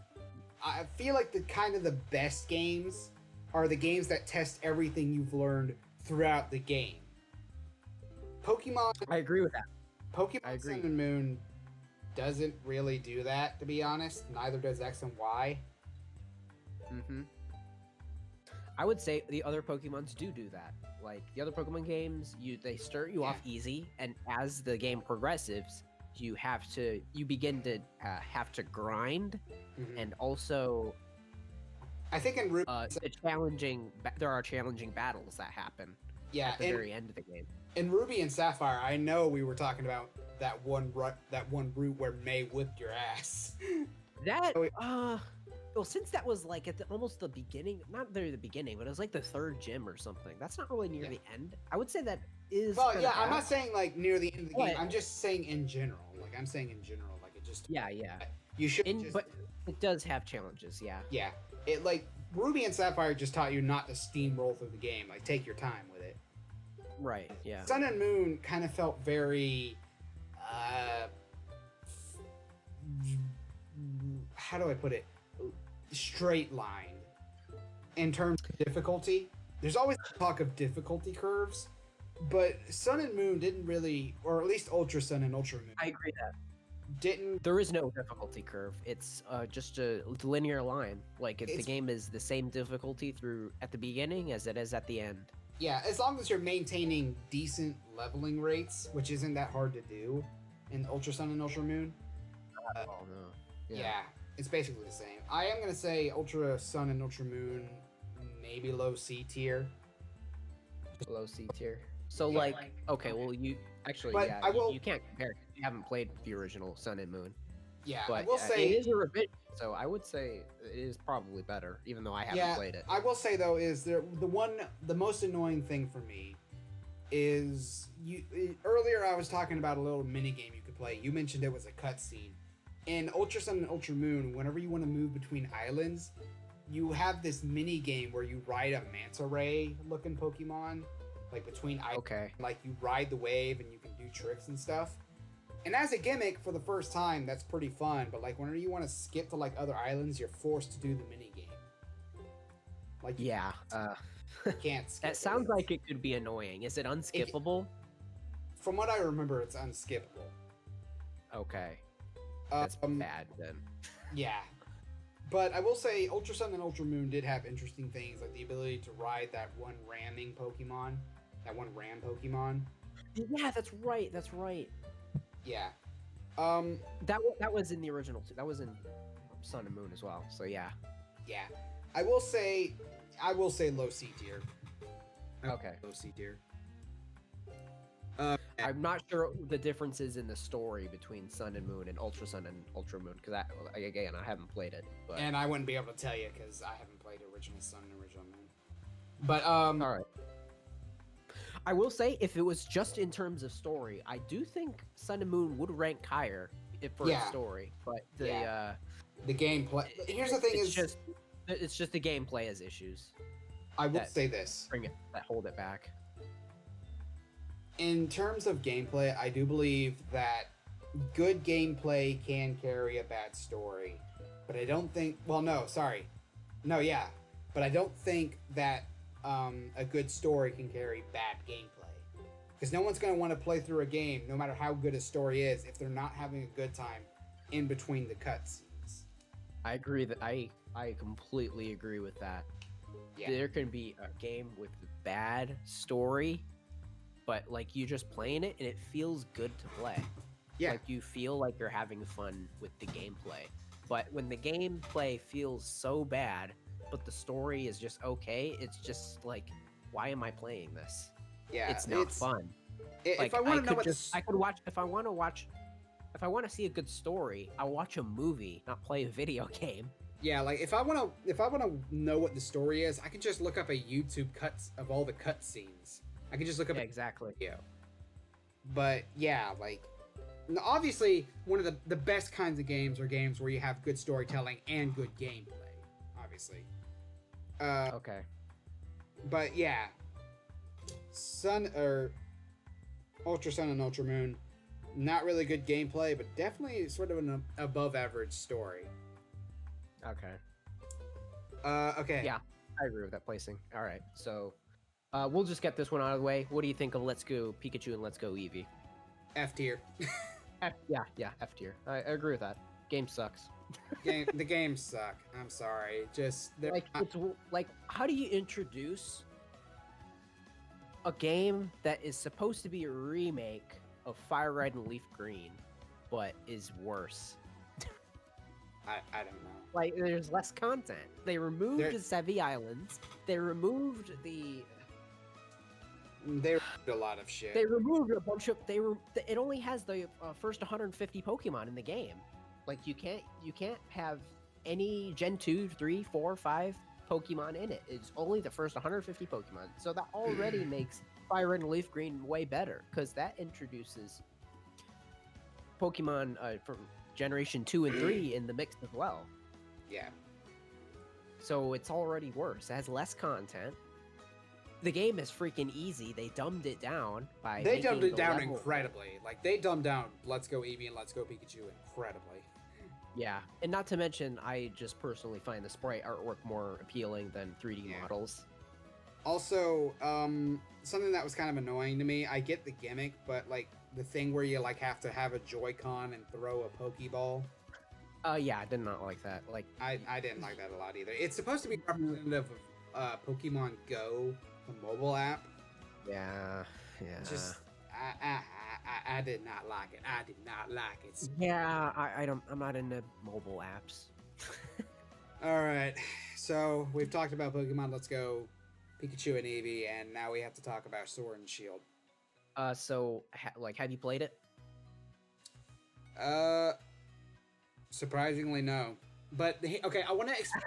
I feel like the best games are the games that test everything you've learned throughout the game. Pokemon. I agree with that. Pokemon I agree. Sun and Moon doesn't really do that, to be honest. Neither does X and Y. I would say the other Pokemons do that. Like the other Pokemon games, they start you off easy, and as the game progresses, you begin to have to grind, and also I think in Ruby, there are challenging battles that happen at the very end of the game. In Ruby and Sapphire, I know we were talking about that one route where May whipped your ass. Well, since that was like at almost the beginning, not the beginning, but it was like the third gym or something. That's not really near the end. I would say that is. Well, yeah, bad. I'm not saying like near the end of the game. I'm just saying in general. Like I'm saying in general, like it just. Yeah. You should. But it does have challenges. Yeah. Yeah, it like Ruby and Sapphire just taught you not to steamroll through the game. Like take your time with it. Right. Yeah. Sun and Moon kind of felt very. How do I put it? Straight line in terms of difficulty. There's always talk of difficulty curves, but Sun and Moon didn't really, or at least Ultra Sun and Ultra Moon. I agree that didn't. There is no difficulty curve. It's just a linear line. Like the game is the same difficulty at the beginning as it is at the end. Yeah, as long as you're maintaining decent leveling rates, which isn't that hard to do in Ultra Sun and Ultra Moon. Oh no. Yeah, it's basically the same. I am gonna say Ultra Sun and Ultra Moon, maybe low C tier. Low C tier. So Yeah. like, okay, well you actually But yeah, I will- you can't compare. 'Cause you haven't played the original Sun and Moon, Yeah, but I will say it is a revision. So I would say it is probably better, even though I haven't played it. I will say though is the most annoying thing for me is earlier I was talking about a little mini game you could play. You mentioned it was a cutscene. In Ultra Sun and Ultra Moon, whenever you want to move between islands, you have this mini game where you ride a manta ray looking Pokemon, like between islands. Okay. Like you ride the wave and you can do tricks and stuff. And as a gimmick for the first time, that's pretty fun. But like whenever you want to skip to like other islands, you're forced to do the mini game. Like Yeah. you can't skip. That sounds like it could be annoying. Is it unskippable? From what I remember, it's unskippable. Okay. That's Um, bad then. Yeah. But I will say Ultra Sun and Ultra Moon did have interesting things, like the ability to ride that one ramming Pokemon. That one ram Pokemon. Yeah, that's right. That's right. Yeah. That was in the original too. That was in Sun and Moon as well. So yeah. Yeah. I will say low C tier. Okay. Low C tier. I'm not sure the differences in the story between Sun and Moon and Ultra Sun and Ultra Moon because again I haven't played it. But And I wouldn't be able to tell you because I haven't played original Sun and original Moon. But all right. I will say if it was just in terms of story, I do think Sun and Moon would rank higher for Yeah. its story. But the gameplay. Here's the thing: it's just the gameplay has issues I will that say this. that hold it back. In terms of gameplay, I do believe that good gameplay can carry a bad story. But I don't think... Well, no, sorry. No, yeah. But I don't think that a good story can carry bad gameplay. Because no one's going to want to play through a game, no matter how good a story is, if they're not having a good time in between the cutscenes. I agree that I completely agree with that. Yeah. There can be a game with bad story, but like you just playing it and it feels good to play. Yeah. Like you feel like you're having fun with the gameplay. But when the gameplay feels so bad, but the story is just okay, it's just like, why am I playing this? Yeah. It's not fun. If Like I want to know what I could watch if I want to see a good story, I'll watch a movie, not play a video game. Yeah, like if I want to know what the story is, I can just look up a YouTube cuts of all the cutscenes. I can just look up Yeah, a exactly. video. But yeah, like obviously one of the best kinds of games are games where you have good storytelling and good gameplay. Obviously. Okay. But yeah, Ultra Sun and Ultra Moon, not really good gameplay, but definitely sort of an above average story. Okay. Okay. Yeah, I agree with that placing. All right, so we'll just get this one out of the way. What do you think of Let's Go Pikachu and Let's Go Eevee? F tier. Yeah, F tier. I agree with that. Game sucks. The games suck. I'm sorry. Just It's like, how do you introduce a game that is supposed to be a remake of Fire Red and Leaf Green, but is worse? I don't know. Like, there's less content. They removed the Sevi Islands. They removed the. They removed a lot of shit. They removed a bunch of. It only has the first 150 Pokemon in the game. Like you can't have any Gen 2, 3, 4, 5 Pokemon in it. It's only the first 150 Pokemon. So that already makes Fire Red and Leaf Green way better because that introduces Pokemon from Generation 2 and 3 in the mix as well. Yeah. So it's already worse. It has less content. The game is freaking easy. They dumbed it down by. They dumbed it down level incredibly. Like they dumbed down Let's Go Eevee and Let's Go Pikachu incredibly. Yeah, and not to mention, I just personally find the sprite artwork more appealing than 3D models. Also, something that was kind of annoying to me. I get the gimmick, but like the thing where you like have to have a Joy-Con and throw a Pokeball. Yeah, I did not like that. Like I didn't like that a lot either. It's supposed to be representative of Pokemon Go, the mobile app. Yeah, Just I did not like it. I did not like it. yeah. I'm not into mobile apps. All right, so we've talked about Pokemon Let's Go, Pikachu and Eevee, and now we have to talk about Sword and Shield. So like, have you played it? Uh, Surprisingly, no. But okay, I want to explain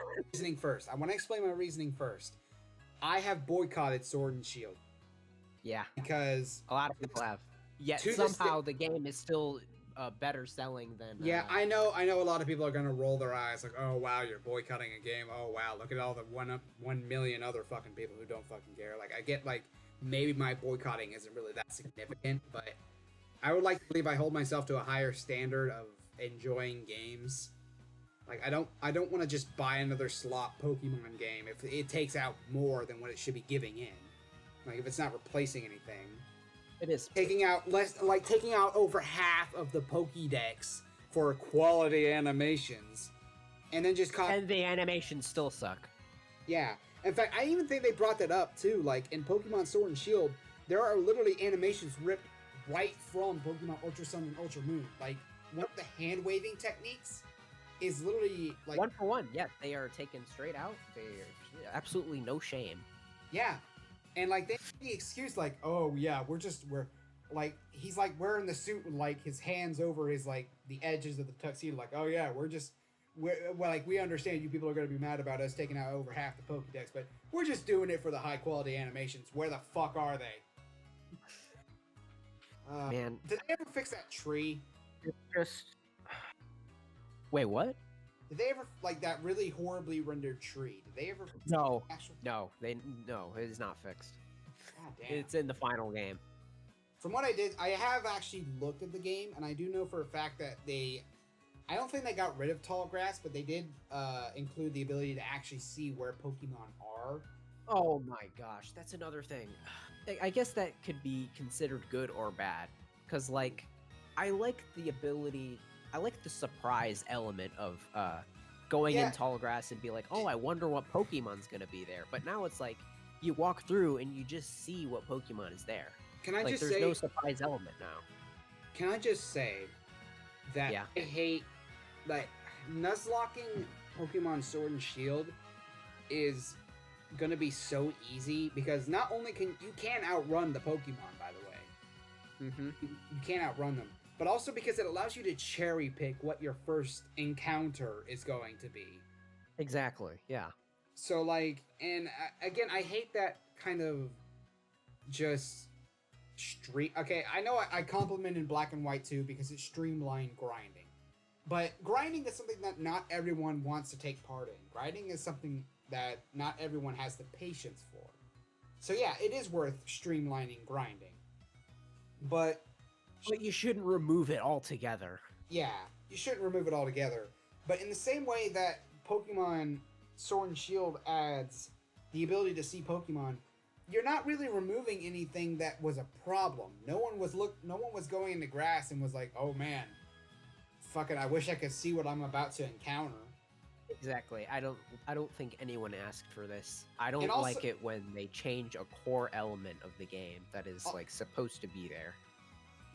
my reasoning first. I have boycotted Sword and Shield Yeah, because a lot of people have. Yet to this somehow the game is still better selling than. yeah, I know a lot of people are gonna roll their eyes like, oh wow, you're boycotting a game. Oh wow, look at all the 1 million other fucking people who don't fucking care. Like, I get like maybe my boycotting isn't really that significant, but I would like to believe I hold myself to a higher standard of enjoying games. Like, I don't want to just buy another slot Pokemon game if it takes out more than what it should be giving in. Like, if it's not replacing anything. It is Taking out over half of the Pokédex for quality animations, and then just and the animations still suck. yeah. In fact, I even think they brought that up too. Like, in Pokemon Sword and Shield, there are literally animations ripped right from Pokemon Ultra Sun and Ultra Moon. Like, one of the hand waving techniques is literally like 1-for-1. Yeah, they are taken straight out. They are absolutely no shame. yeah. And like they have the excuse like, oh yeah, we're like, he's like wearing the suit with like his hands over his like the edges of the tuxedo, like, oh yeah, we're like, we understand you people are gonna be mad about us taking out over half the Pokédex, but we're just doing it for the high quality animations. Where the fuck are they? Man, did they ever fix that tree? it's just wait, what? Did they ever like that really horribly rendered tree? Did they ever? No, actual... no, it is not fixed. God damn. It's in the final game. From what I did, I have actually looked at the game, and I do know for a fact that I don't think they got rid of tall grass, but they did include the ability to actually see where Pokemon are. Oh my gosh, that's another thing. I guess that could be considered good or bad, because like, I like the ability. I like the surprise element of going in tall grass and be like, oh, I wonder what Pokemon's gonna be there. But now it's like you walk through and you just see what Pokemon is there. Can I like, just there's say? no surprise element now. Can I just say that I hate like Nuzlocking Pokemon Sword and Shield is gonna be so easy because not only can you outrun the Pokemon, by the way. Mm-hmm. You can't outrun them. But also because it allows you to cherry pick what your first encounter is going to be. Exactly, yeah. So, like, and again, I hate that kind of just okay, I know I complimented Black and White too because it streamlined grinding. But grinding is something that not everyone wants to take part in. Grinding is something that not everyone has the patience for. So yeah, it is worth streamlining grinding. But you shouldn't remove it altogether. Yeah, you shouldn't remove it altogether. But in the same way that Pokemon Sword and Shield adds the ability to see Pokemon, you're not really removing anything that was a problem. No one was going in the grass and was like, "Oh man, fuck it, I wish I could see what I'm about to encounter." Exactly. I don't think anyone asked for this. I don't also, like it when they change a core element of the game that is like supposed to be there.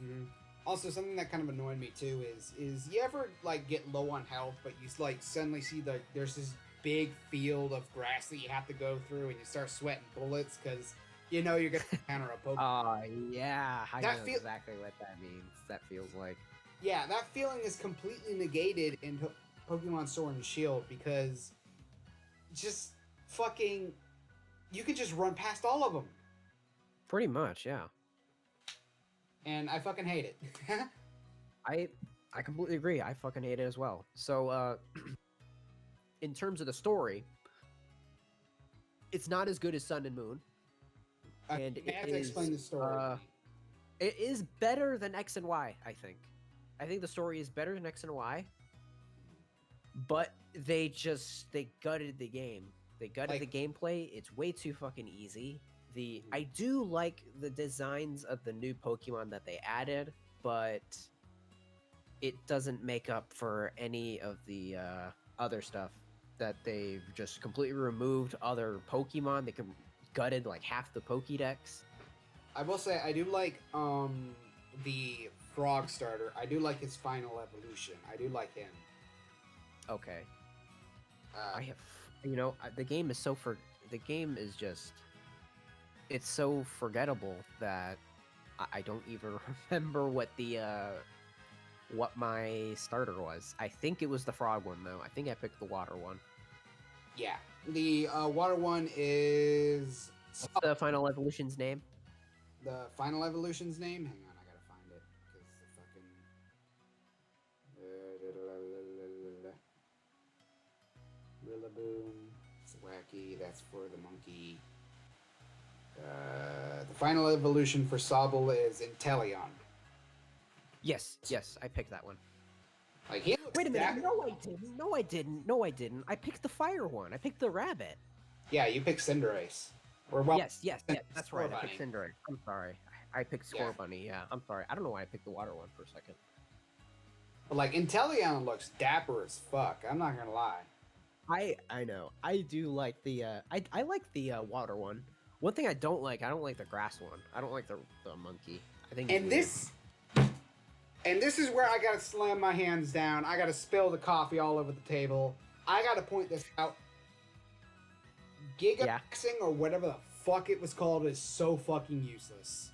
Mm-hmm. Also, something that kind of annoyed me too is you ever like get low on health, but you like suddenly see there's this big field of grass that you have to go through, and you start sweating bullets because you know you're gonna encounter a Pokemon. Yeah, I know exactly what that means. That feels like. Yeah, that feeling is completely negated in Pokemon Sword and Shield because just fucking you could just run past all of them. Pretty much, yeah. And I fucking hate it. I completely agree. I fucking hate it as well. So, in terms of the story, it's not as good as Sun and Moon. And you have to explain the story. It is better than X and Y, I think. I think the story is better than X and Y. But they gutted the game. They gutted the gameplay. It's way too fucking easy. I do like the designs of the new Pokemon that they added, but it doesn't make up for any of the other stuff that they've just completely removed other Pokemon. They gutted like half the Pokédex. I will say I do like the frog starter. I do like his final evolution. I do like him. Okay. Uh, I have, the game is the game is just, it's so forgettable that I don't even remember what what my starter was. I think it was the frog one though. I think I picked the water one. yeah, the water one is What's the final evolution's name? the final evolution's name. Hang on, I gotta find it because the fucking Rillaboom. It's wacky. That's for the monkey. The final evolution for Sobble is Inteleon. Yes, I picked that one. Like he looks Wait a minute. that- No, I didn't. I picked the fire one. I picked the rabbit. Yeah, you picked Cinderace. Or well, Yes, that's right. I picked Bunny. Cinderace. I'm sorry. I picked Yeah. Scorbunny. Yeah, I'm sorry. I don't know why I picked the water one for a second. But like Inteleon looks dapper as fuck. I'm not gonna lie. I know. I do like the I like the water one. One thing I don't like the grass one. I don't like the monkey. I think it's And weird. this is where I gotta slam my hands down. I gotta spill the coffee all over the table. I gotta point this out. Gigamaxing or whatever the fuck it was called is so fucking useless.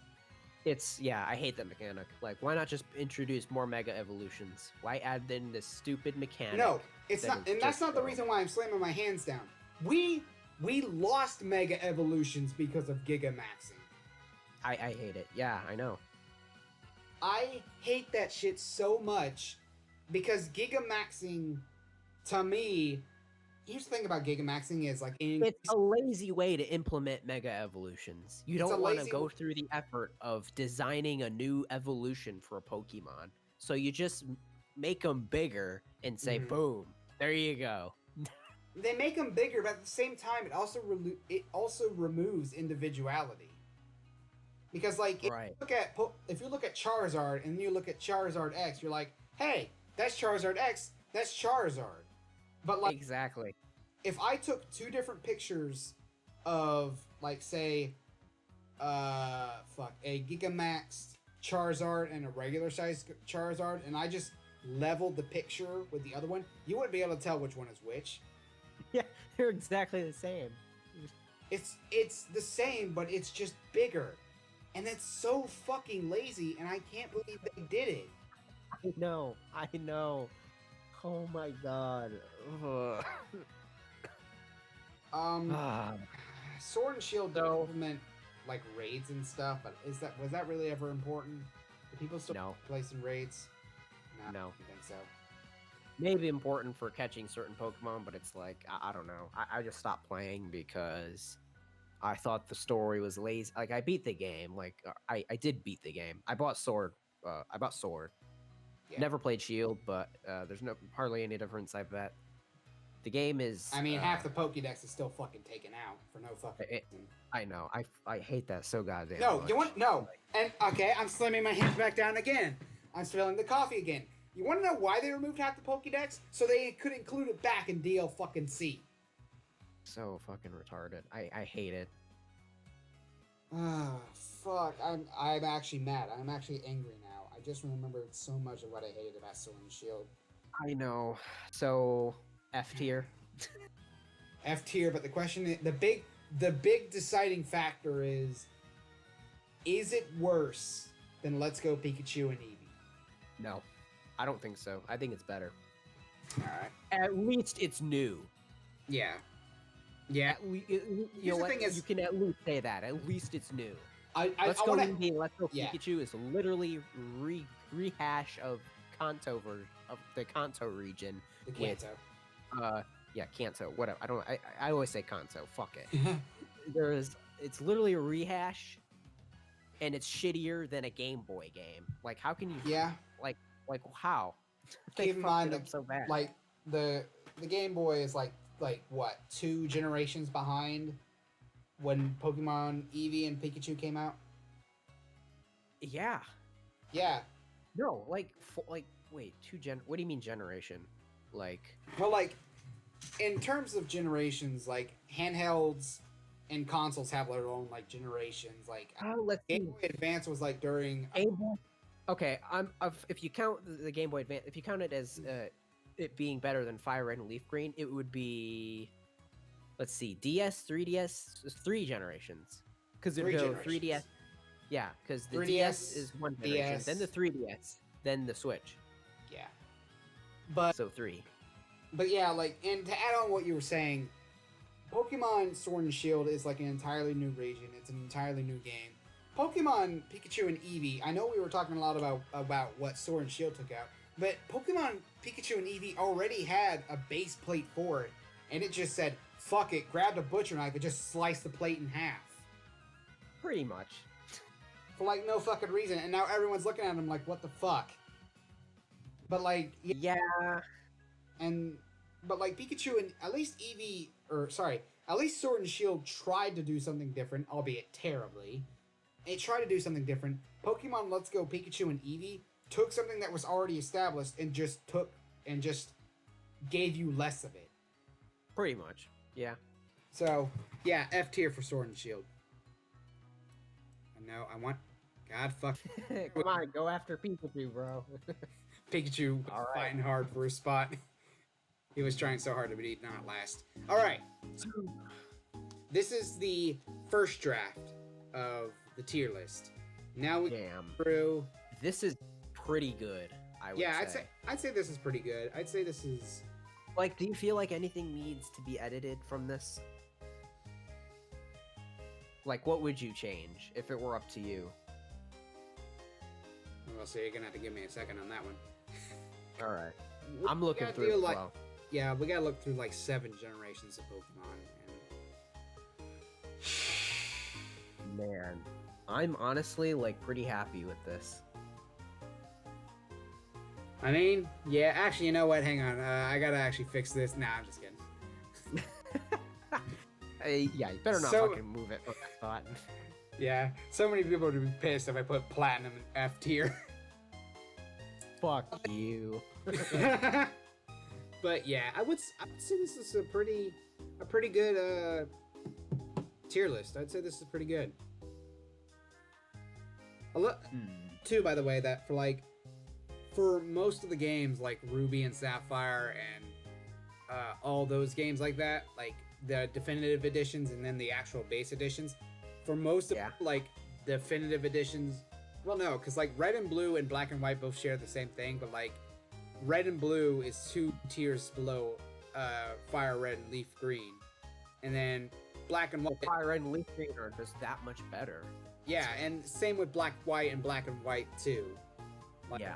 I hate that mechanic. Like, why not just introduce more mega evolutions? Why add in this stupid mechanic? No, it's that not, is and that's just not the dumb. reason why I'm slamming my hands down. We lost mega evolutions because of Gigamaxing. I hate it. Yeah, I know. I hate that shit so much because Gigamaxing, to me, here's the thing about Gigamaxing is like It's a lazy way to implement mega evolutions. You It's a don't want to lazy go w- through the effort of designing a new evolution for a Pokemon. So you just make them bigger and say, Mhm. boom, there you go. they make them bigger, but at the same time, it also removes individuality. Because like Right. if you look at Charizard and you look at Charizard X, you're like, hey, that's Charizard X, that's Charizard. But like Exactly. if I took two different pictures of like say a Gigamax Charizard and a regular size Charizard and I just leveled the picture with the other one, you wouldn't be able to tell which one is which. Yeah, they're exactly the same. It's the same, but it's just bigger. And that's so fucking lazy, and I can't believe they did it. I know. Oh my god. Ugh. Ah. Sword and Shield So- don't implement like raids and stuff, but was that really ever important? Do people still No. placing raids? No. I don't think so. Maybe important for catching certain Pokemon, but it's like, I don't know. I just stopped playing because I thought the story was lazy. Like, I beat the game. Like, I did beat the game. I bought Sword. Yeah. Never played Shield, but there's hardly any difference, I bet. The game is... I mean, half the Pokédex is still fucking taken out for no fucking reason. I know. I hate that so goddamn No, much. you want no. And okay, I'm slamming my hands back down again. I'm spilling the coffee again. You want to know why they removed half the Pokédex? So they could include it back in DL fucking C. So fucking retarded. I hate it. Ah, fuck. I'm actually mad. I'm actually angry now. I just remembered so much of what I hated about Sword and Shield. I know. So, F tier. F tier, but the question is, the big deciding factor is it worse than Let's Go Pikachu and Eevee? No. I don't think so. I think it's better. Alright. At least it's new. Yeah. Yeah. You Here's know the what? thing is- You can at least say that. At least it's new. Let's Let's Go Yeah. Pikachu is literally rehash of the Kanto region. the with- Kanto. Yeah, Kanto. Whatever. I always say Kanto. Fuck it. It's literally a rehash, and it's shittier than a Game Boy game. Like, how can you? Yeah. Like how? They Keep in fucked mind it up that, so bad. like the Game Boy is like what, 2 generations behind when Pokemon Eevee and Pikachu came out. Yeah. Yeah. No. Wait. What do you mean generation? Like. Well, like in terms of generations, like handhelds and consoles have their own like generations. Like Oh, let's Game see. Boy Advance was like during Game Boy. Okay, if you count the Game Boy Advance, if you count it as it being better than Fire Red and Leaf Green, it would be, let's see, DS, 3DS, 3 generations. Because it would go 3DS. Yeah, because the 3DS, DS is one generation, DS. then the 3DS, then the Switch. yeah, but So 3. but yeah, like, and to add on what you were saying, Pokemon Sword and Shield is like an entirely new region. It's an entirely new game. Pokemon Pikachu and Eevee. I know we were talking a lot about what Sword and Shield took out, but Pokemon Pikachu and Eevee already had a base plate for it, and it just said, "Fuck it," grabbed a butcher knife and just sliced the plate in half Pretty much. for like no fucking reason. And now everyone's looking at him like, "What the fuck?" But like, Yeah. But like Pikachu and at least Eevee, or sorry, at least Sword and Shield tried to do something different, albeit terribly. It tried to do something different. Pokemon Let's Go Pikachu and Eevee took something that was already established and just gave you less of it. Pretty much. Yeah. So yeah, F tier for Sword and Shield. I know I want, God fuck Come on, go after Pikachu, bro. Pikachu All right. fighting hard for his spot. He was trying so hard to be not last. All right, so this is the first draft of the tier list. Now we Damn. go through. This is pretty good, I would say. I'd say this is pretty good. I'd say this is. Like, do you feel like anything needs to be edited from this? Like, what would you change if it were up to you? Well, so you're gonna have to give me a second on that one. All right. We I'm looking gotta through do, it as like, well. Yeah, we gotta look through like 7 generations of Pokemon. Man, I'm honestly, like, pretty happy with this. I mean, yeah. Actually, you know what? Hang on. I gotta actually fix this. Nah, I'm just kidding. Yeah, you better not So- fucking move it from that spot. Yeah, so many people would be pissed if I put Platinum in F tier. Fuck you. But yeah, I would say this is a pretty good tier list. I'd say this is pretty good. Too, by the way, that for most of the games like Ruby and Sapphire and all those games like that, like the definitive editions and then the actual base editions, for most of like definitive editions, well, no, because like Red and Blue and Black and White both share the same thing, but like Red and Blue is 2 tiers below Fire Red and Leaf Green, and then Black and White. Fire Red and Leaf Green are just that much better. Yeah, and same with Black White and Black and White 2. Like, Yeah.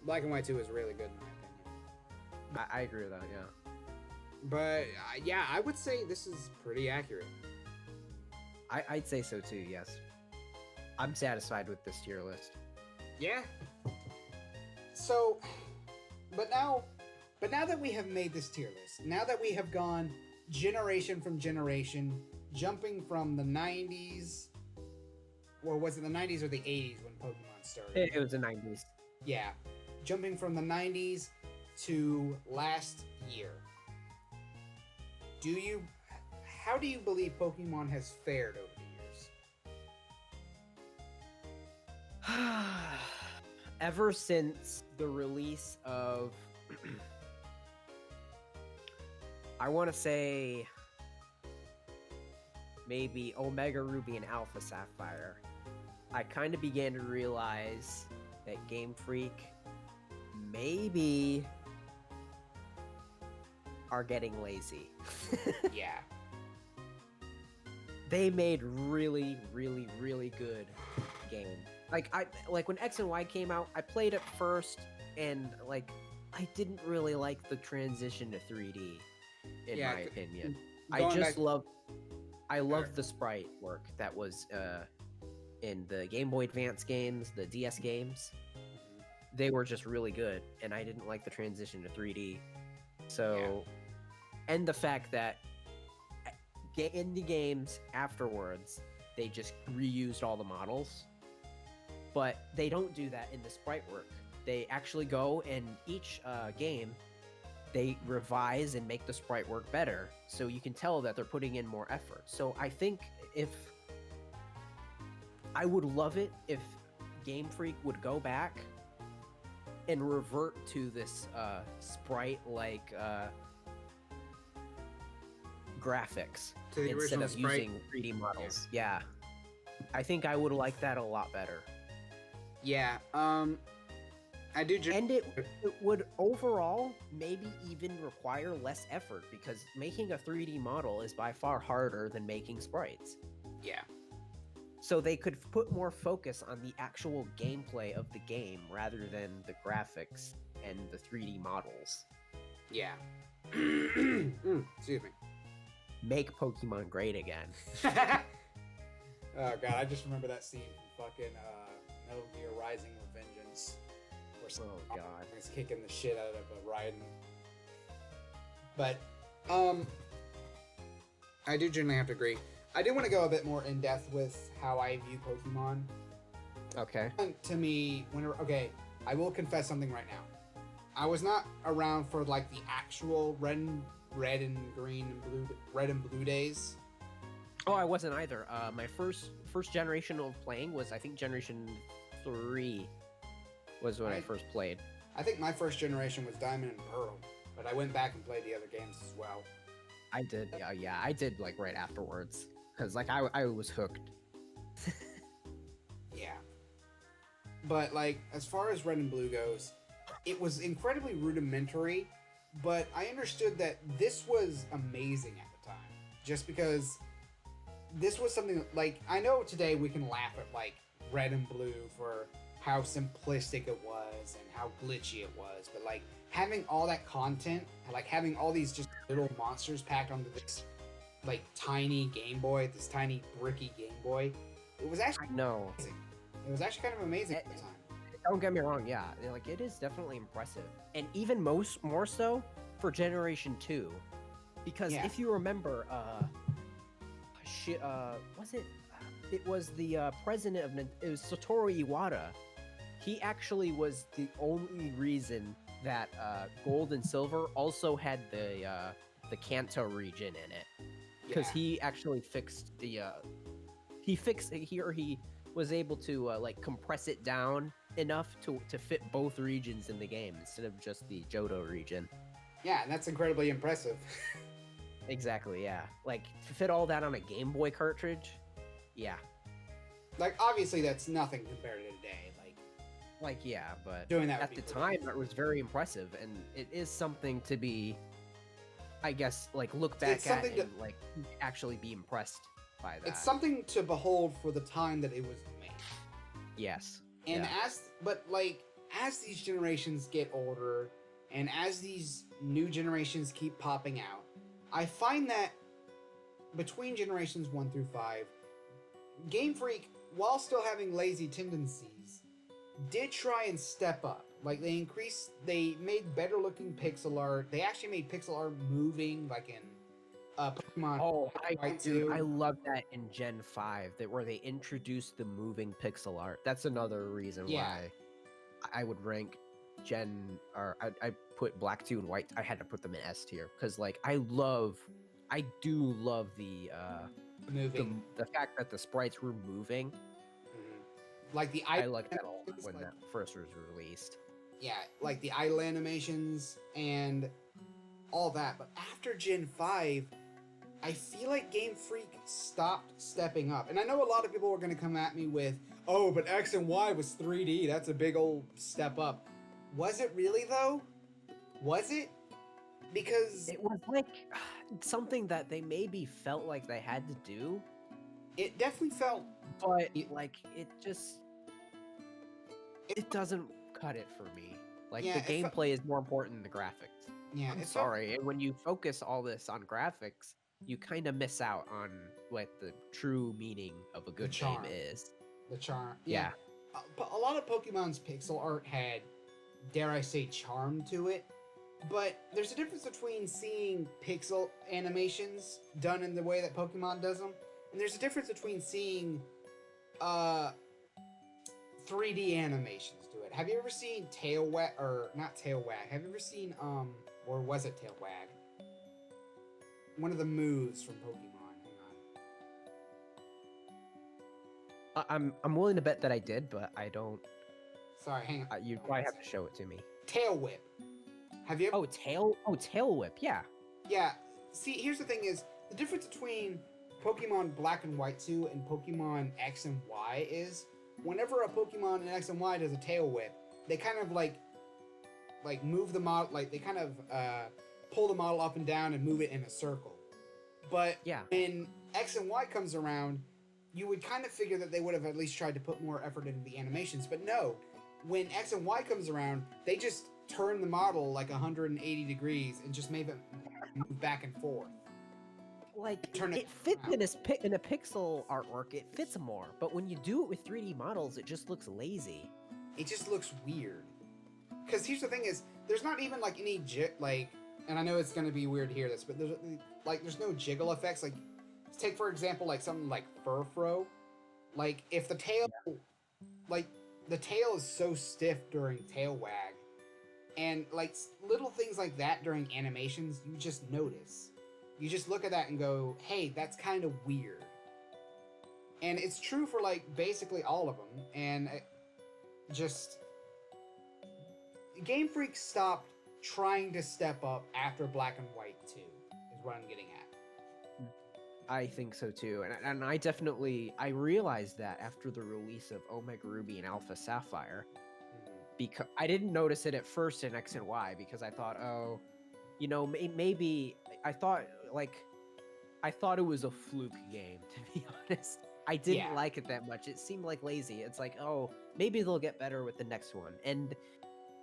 Black and White 2 is really good in my opinion. I agree with that, yeah. But yeah, I would say this is pretty accurate. I'd say so too, yes. I'm satisfied with this tier list. Yeah. So, but now that we have made this tier list, now that we have gone generation from generation, jumping from the 90s, or was it the 90s or the 80s when Pokemon started? It was the 90s. Yeah. Jumping from the 90s to last year. How do you believe Pokemon has fared over the years? Ever since the release of I want to say maybe Omega Ruby and Alpha Sapphire, I kind of began to realize that Game Freak maybe are getting lazy. Yeah. They made really, really, really good game. Like when X and Y came out, I played it first, and like I didn't really like the transition to 3D, in my opinion. I love the sprite work that was in the Game Boy Advance games, the DS games. They were just really good, and I didn't like the transition to 3D. So, and the fact that in the games afterwards, they just reused all the models. But they don't do that in the sprite work. They actually go in each game they revise and make the sprite work better, so you can tell that they're putting in more effort. So I think if I would love it if Game Freak would go back and revert to this sprite like graphics To the instead original of sprite? using 3D models. Yeah. I think I would like that a lot better. Yeah. I do. And it would overall maybe even require less effort, because making a 3D model is by far harder than making sprites. Yeah. So they could put more focus on the actual gameplay of the game rather than the graphics and the 3D models. Yeah. Excuse me. Make Pokemon great again. Oh god, I just remember that scene from fucking Metal Gear Rising: Revengeance, where Oh god. is kicking the shit out of a Raiden. But I do generally have to agree. I do want to go a bit more in depth with how I view Pokemon. Okay. To me, okay, I will confess something right now. I was not around for like the actual red and green and blue days. Oh, I wasn't either. My first generation of playing was, I think, Generation 3 was when I first played. I think my first generation was Diamond and Pearl, but I went back and played the other games as well. I did, yeah, I did like right afterwards, because like I was hooked. Yeah. But like, as far as Red and Blue goes, it was incredibly rudimentary, but I understood that this was amazing at the time, just because this was something like, I know today we can laugh at like Red and Blue for how simplistic it was and how glitchy it was, but like having all that content, like having all these just little monsters packed onto this like tiny Game Boy, this tiny bricky Game Boy, it was actually amazing. It was actually kind of amazing at the time. Don't get me wrong, yeah, like it is definitely impressive, and even more so for Generation 2, because if you remember, was it? It was the president of it was Satoru Iwata. He actually was the only reason that Gold and Silver also had the Kanto region in it, because he actually fixed the he was able to like compress it down enough to fit both regions in the game instead of just the Johto region. Yeah, and that's incredibly impressive. Exactly, yeah. Like, to fit all that on a Game Boy cartridge, yeah. Like, obviously that's nothing compared to today. Like, yeah, but doing that at the time, it was very impressive, and it is something to be, I guess, like, look back at and, like, actually be impressed by that. It's something to behold for the time that it was made. Yes. And as these generations get older, and as these new generations keep popping out, I find that between generations 1 through 5, Game Freak, while still having lazy tendencies, did try and step up. Like, they made better looking pixel art. They actually made pixel art moving, like in Pokemon. Oh, I love that in Gen 5, where they introduced the moving pixel art. That's another reason why I would rank I put Black 2 and White. I had to put them in S tier, because like I do love the moving, the fact that the sprites were moving. Like the I like that a lot when that first was released. Yeah, like the idle animations and all that. But after Gen 5, I feel like Game Freak stopped stepping up. And I know a lot of people are going to come at me with, oh, but X and Y was 3D. That's a big old step up. Was it really, though? Was it? Because it was like something that they maybe felt like they had to do. It definitely felt... But, like, it doesn't cut it for me. Like, the gameplay is more important than the graphics. Yeah, I'm sorry. And when you focus all this on graphics, you kind of miss out on what the true meaning of a good game is. The charm. Yeah. A lot of Pokemon's pixel art had, dare I say, charm to it. But there's a difference between seeing pixel animations done in the way that Pokemon does them, and there's a difference between seeing 3D animations do it. Have you ever seen Tail Wag, or not Tail Wag? Have you ever seen Or was it tail wag? One of the moves from Pokemon. Hang on. I'm willing to bet that I did, but I don't. Sorry, hang on. You probably have to show it to me. Tail whip. Have you ever? Tail whip. Yeah. Yeah. See, here's the thing: is the difference between Pokemon Black and White 2 and Pokemon X and Y is whenever a Pokemon in X and Y does a tail whip, they kind of like move the model, like they kind of pull the model up and down and move it in a circle. But yeah, when X and Y comes around, you would kind of figure that they would have at least tried to put more effort into the animations. But no, when X and Y comes around, they just turn the model like 180 degrees and just made it move back and forth. Like it fits in a pixel artwork. It fits more, but when you do it with 3D models, it just looks lazy. It just looks weird. Because here's the thing: is there's not even like any and I know it's gonna be weird to hear this, but there's no jiggle effects. Like, take for example like something like Furfro. Like if the tail, like the tail is so stiff during tail wag, and like little things like that during animations, you just notice. You just look at that and go, hey, that's kind of weird. And it's true for like basically all of them. And just Game Freak stopped trying to step up after Black and White 2 is what I'm getting at. I think so too, and I realized that after the release of Omega Ruby and Alpha Sapphire, because I didn't notice it at first in X and Y because I thought, oh, you know, maybe I thought it was a fluke game, to be honest. I didn't like it that much. It seemed like lazy. It's like, oh, maybe they'll get better with the next one. And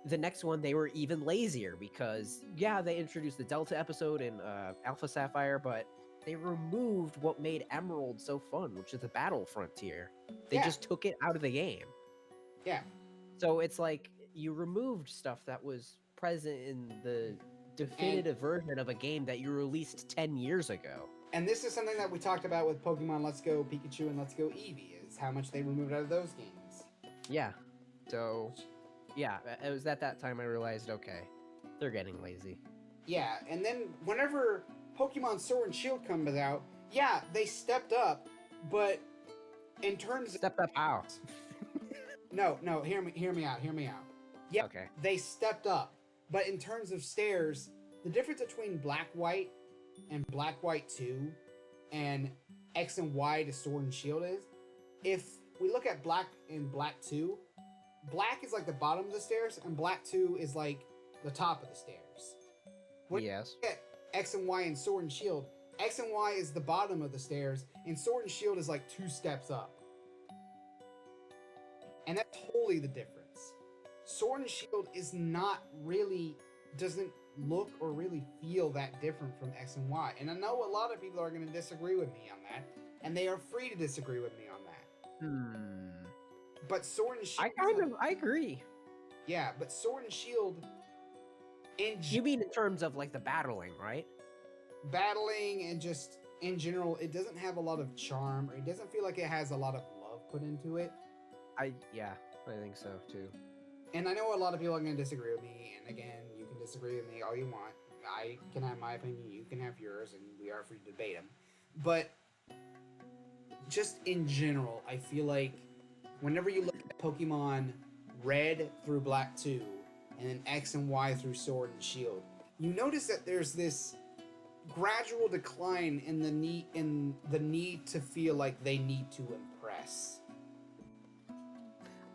the next one, they were even lazier because, yeah, they introduced the Delta episode in Alpha Sapphire, but they removed what made Emerald so fun, which is the Battle Frontier. They just took it out of the game. Yeah. So it's like you removed stuff that was present in the definitive version of a game that you released 10 years ago. And this is something that we talked about with Pokemon Let's Go Pikachu and Let's Go Eevee, is how much they removed out of those games. Yeah. So, yeah, it was at that time I realized, okay, they're getting lazy. Yeah, and then whenever Pokemon Sword and Shield comes out, yeah, they stepped up, but in terms of... Stepped up how? No, hear me out. Yeah, okay. They stepped up, but in terms of stairs, the difference between Black White and Black White 2 and X and Y to Sword and Shield is, if we look at Black and Black 2, Black is like the bottom of the stairs, and Black 2 is like the top of the stairs. When yes. you look at X and Y and Sword and Shield, X and Y is the bottom of the stairs, and Sword and Shield is like 2 steps up. And that's totally the difference. Sword and Shield is not really, doesn't look or really feel that different from X and Y. And I know a lot of people are going to disagree with me on that, and they are free to disagree with me on that. But Sword and Shield... I agree. Yeah, but Sword and Shield... You mean in terms of, like, the battling, right? Battling and just, in general, it doesn't have a lot of charm, or it doesn't feel like it has a lot of love put into it. I think so, too. And I know a lot of people are going to disagree with me, and again, you can disagree with me all you want. I can have my opinion, you can have yours, and we are free to debate them. But just in general, I feel like whenever you look at Pokemon Red through Black 2, and then X and Y through Sword and Shield, you notice that there's this gradual decline in the need to feel like they need to impress.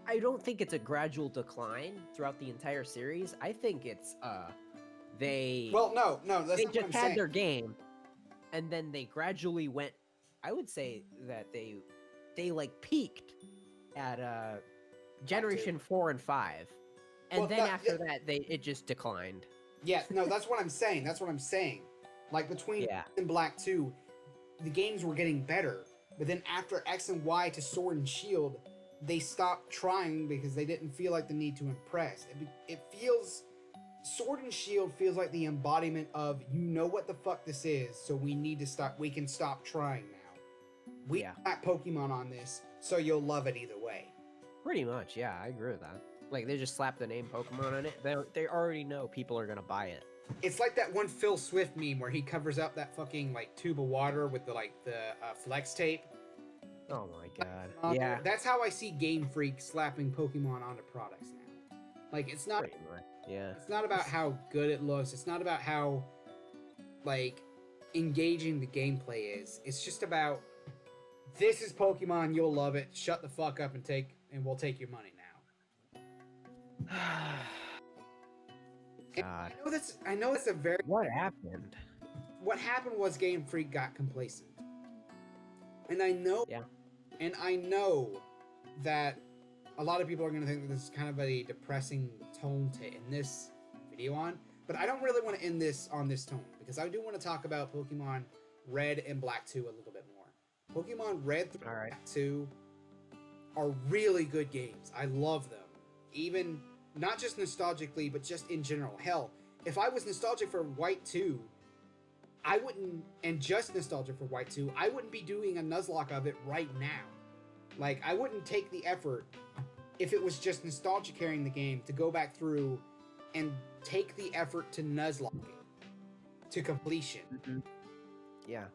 I don't think it's a gradual decline throughout the entire series. I think it's they... Well, no, that's they not just what I'm had saying. their game, and then they gradually went... I would say that they like peaked at Generation 4 and 5. And Well, then after that, it just declined. Yeah, no, that's what I'm saying. Like, between X and Black 2, the games were getting better. But then after X and Y to Sword and Shield, they stopped trying because they didn't feel like the need to impress. It feels... Sword and Shield feels like the embodiment of, you know what the fuck this is, so we need to stop... We can stop trying now. We got Pokemon on this, so you'll love it either way. Pretty much, yeah, I agree with that. Like, they just slap the name Pokemon on it. They already know people are gonna buy it. It's like that one Phil Swift meme where he covers up that fucking like tube of water with the flex tape. Oh my god. Yeah. That's how I see Game Freak slapping Pokemon onto products now. Like it's not Pretty much. Yeah. it's not about how good it looks. It's not about how like engaging the gameplay is. It's just about this is Pokemon, you'll love it. Shut the fuck up and we'll take your money now. God. I know that's a very What happened? What happened was Game Freak got complacent. And I know that a lot of people are going to think that this is kind of a depressing tone to end this video on, but I don't really want to end this on this tone because I do want to talk about Pokemon Red and Black 2 a little bit more. Pokemon Red and Black 2 are really good games. I love them. Even not just nostalgically, but just in general. Hell, if I was nostalgic for White 2, I wouldn't, and just nostalgia for White 2, I wouldn't be doing a Nuzlocke of it right now. Like, I wouldn't take the effort, if it was just nostalgia carrying the game, to go back through and take the effort to Nuzlocke it to completion. Mm-hmm. Yeah.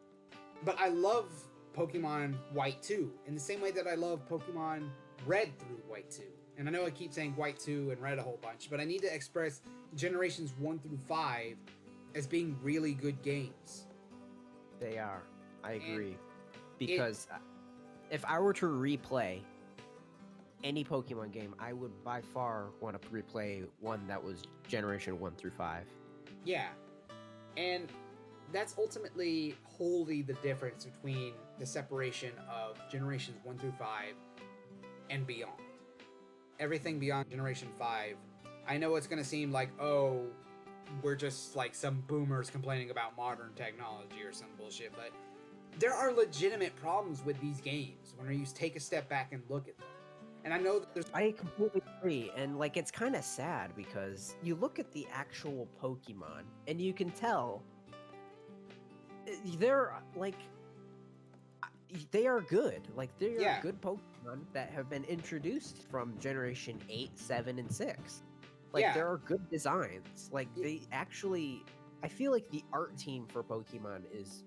But I love Pokemon White 2 in the same way that I love Pokemon Red through White 2. And I know I keep saying White 2 and Red a whole bunch, but I need to express Generations 1 through 5 as being really good games. They are. I agree. Because if I were to replay any Pokemon game, I would by far want to replay one that was Generation 1 through 5. Yeah. And that's ultimately wholly the difference between the separation of Generations 1 through 5 and beyond. Everything beyond Generation 5, I know it's going to seem like, oh, we're just like some boomers complaining about modern technology or some bullshit, but there are legitimate problems with these games when you take a step back and look at them. And I know that there's... I completely agree, and like it's kind of sad because you look at the actual Pokemon and you can tell they're like they are good. Like they are good Pokemon that have been introduced from Generation 8, 7, and 6. Like there are good designs. Like they actually, I feel like the art team for Pokemon is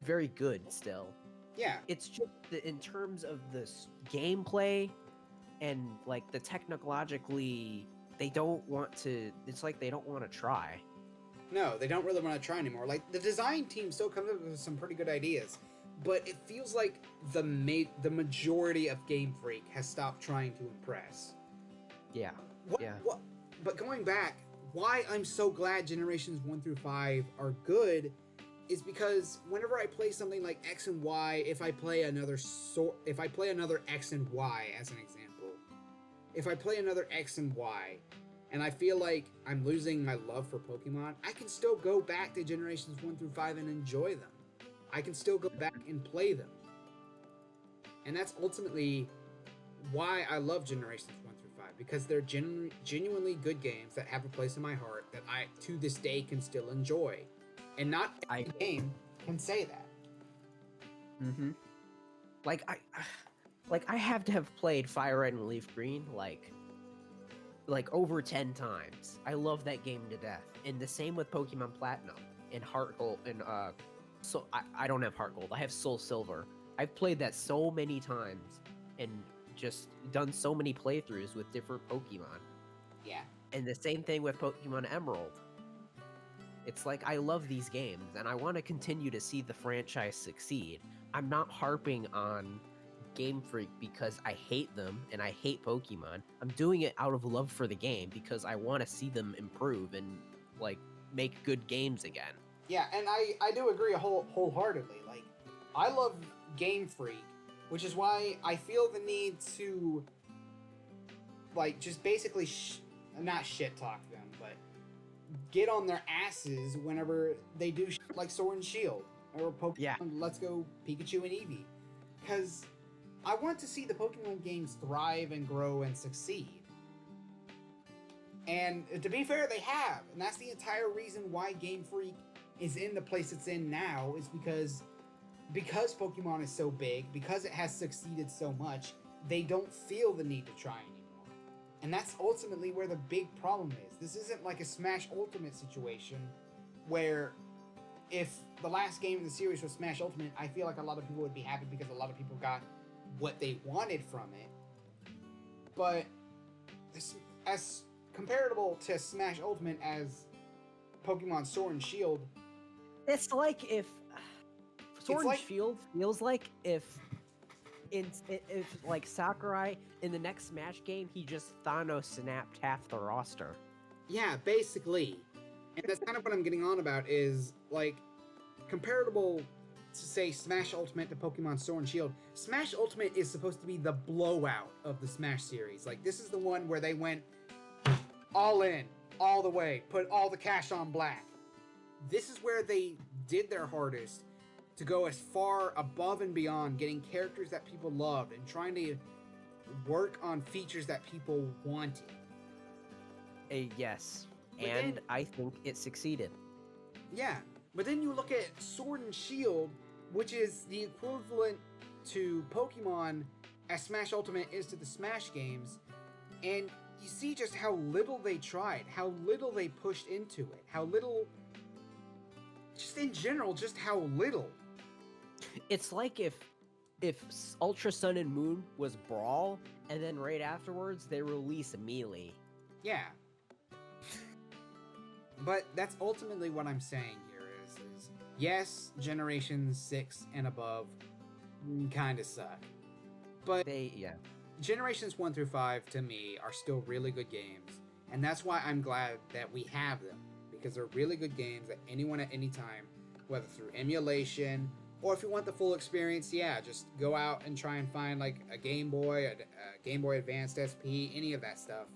very good still. Yeah. It's just that in terms of the gameplay and like the technologically, they don't want to. It's like they don't want to try. No, they don't really want to try anymore. Like the design team still comes up with some pretty good ideas, but it feels like the majority of Game Freak has stopped trying to impress. Yeah. But going back, why I'm so glad Generations 1 through 5 are good is because whenever I play something like X and Y, if I play another X and Y as an example, if I play another X and Y and I feel like I'm losing my love for Pokemon, I can still go back to Generations 1 through 5 and enjoy them. I can still go back and play them. And that's ultimately why I love Generations 1 through 5, because they're genuinely good games that have a place in my heart that I, to this day, can still enjoy. And not every game can say that. Mm-hmm. Like, I have to have played Fire Red and Leaf Green, like over 10 times. I love that game to death. And the same with Pokemon Platinum and Heart Gold and so I don't have Heart Gold. I have Soul Silver. I've played that so many times and just done so many playthroughs with different Pokemon. Yeah. And the same thing with Pokemon Emerald. It's like I love these games and I want to continue to see the franchise succeed. I'm not harping on Game Freak because I hate them and I hate Pokemon. I'm doing it out of love for the game because I want to see them improve and like make good games again. Yeah, and I do agree wholeheartedly. Like, I love Game Freak, which is why I feel the need to, like, just basically not shit talk them, but get on their asses whenever they do like Sword and Shield or Pokemon Let's Go Pikachu and Eevee, because I want to see the Pokemon games thrive and grow and succeed. And to be fair, they have, and that's the entire reason why Game Freak is in the place it's in now, is because Pokemon is so big, because it has succeeded so much, they don't feel the need to try anymore. And that's ultimately where the big problem is. This isn't like a Smash Ultimate situation where if the last game in the series was Smash Ultimate, I feel like a lot of people would be happy because a lot of people got what they wanted from it. But this, as comparable to Smash Ultimate as Pokemon Sword and Shield, It's like if Sword like- and Shield feels like if like Sakurai in the next Smash game he just Thanos snapped half the roster. yeah, basically. And that's kind of what I'm getting on about is like comparable to say Smash Ultimate to Pokemon Sword and Shield. Smash Ultimate is supposed to be the blowout of the Smash series. Like this is the one where they went all in, all the way, put all the cash on black. This is where they did their hardest to go as far above and beyond getting characters that people loved and trying to work on features that people wanted. Yes. But And then- I think it succeeded. Yeah, but then you look at Sword and Shield, which is the equivalent to Pokemon as Smash Ultimate is to the Smash games, and you see just how little they tried, how little they pushed into it, how little, just in general, just how little. It's like if Ultra Sun and Moon was Brawl, and then right afterwards they release Melee. Yeah. But that's ultimately what I'm saying here is yes, Generation 6 and above kind of suck. But Yeah. Generations 1 through 5 to me are still really good games, and that's why I'm glad that we have them, because they're really good games that anyone at any time, whether through emulation or if you want the full experience, yeah, just go out and try and find like a Game Boy, a Game Boy Advanced SP, any of that stuff.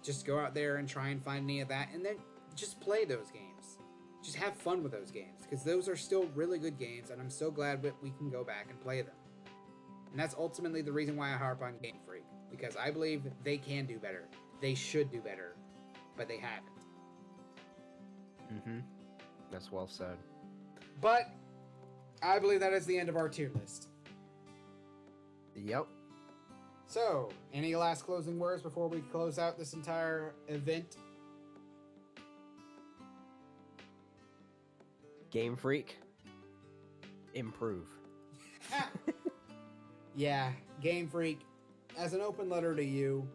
Just go out there and try and find any of that, and then just play those games. Just have fun with those games, because those are still really good games, and I'm so glad that we can go back and play them. And that's ultimately the reason why I harp on Game Freak, because I believe they can do better. They should do better, but they haven't. Mm-hmm. That's well said. But I believe that is the end of our tier list. Yep. So, any last closing words before we close out this entire event? Game Freak. Improve. Yeah, Game Freak, as an open letter to you,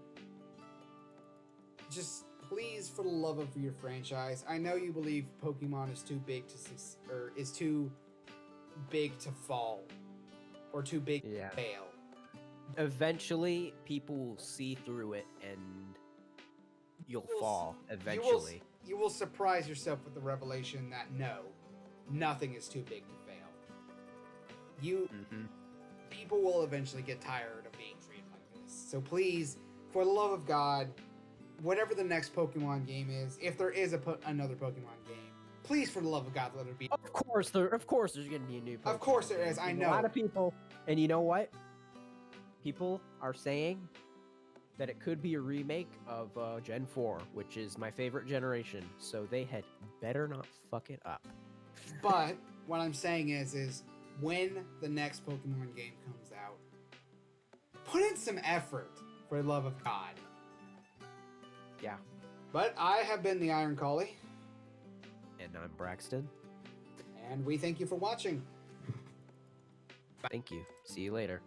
just please, for the love of your franchise, I know you believe Pokemon is too big is too big to fall, or too big Yeah. to fail. Eventually, people will see through it, and you'll You will fall. You Eventually. will surprise yourself with the revelation that no, nothing is too big to fail. Mm-hmm. People will eventually get tired of being treated like this. So please, for the love of God, whatever the next Pokemon game is, if there is another Pokemon game, please, for the love of God, let it be. Of course, there's gonna be a new. Of course Pokemon there game. is, I And know. A lot of people, and you know what? People are saying that it could be a remake of Gen 4, which is my favorite generation. So they had better not fuck it up. But what I'm saying is when the next Pokemon game comes out, put in some effort, for the love of God. Yeah. But I have been the Iron Collie, And I'm Braxton. and we thank you for watching. Thank you. See you later.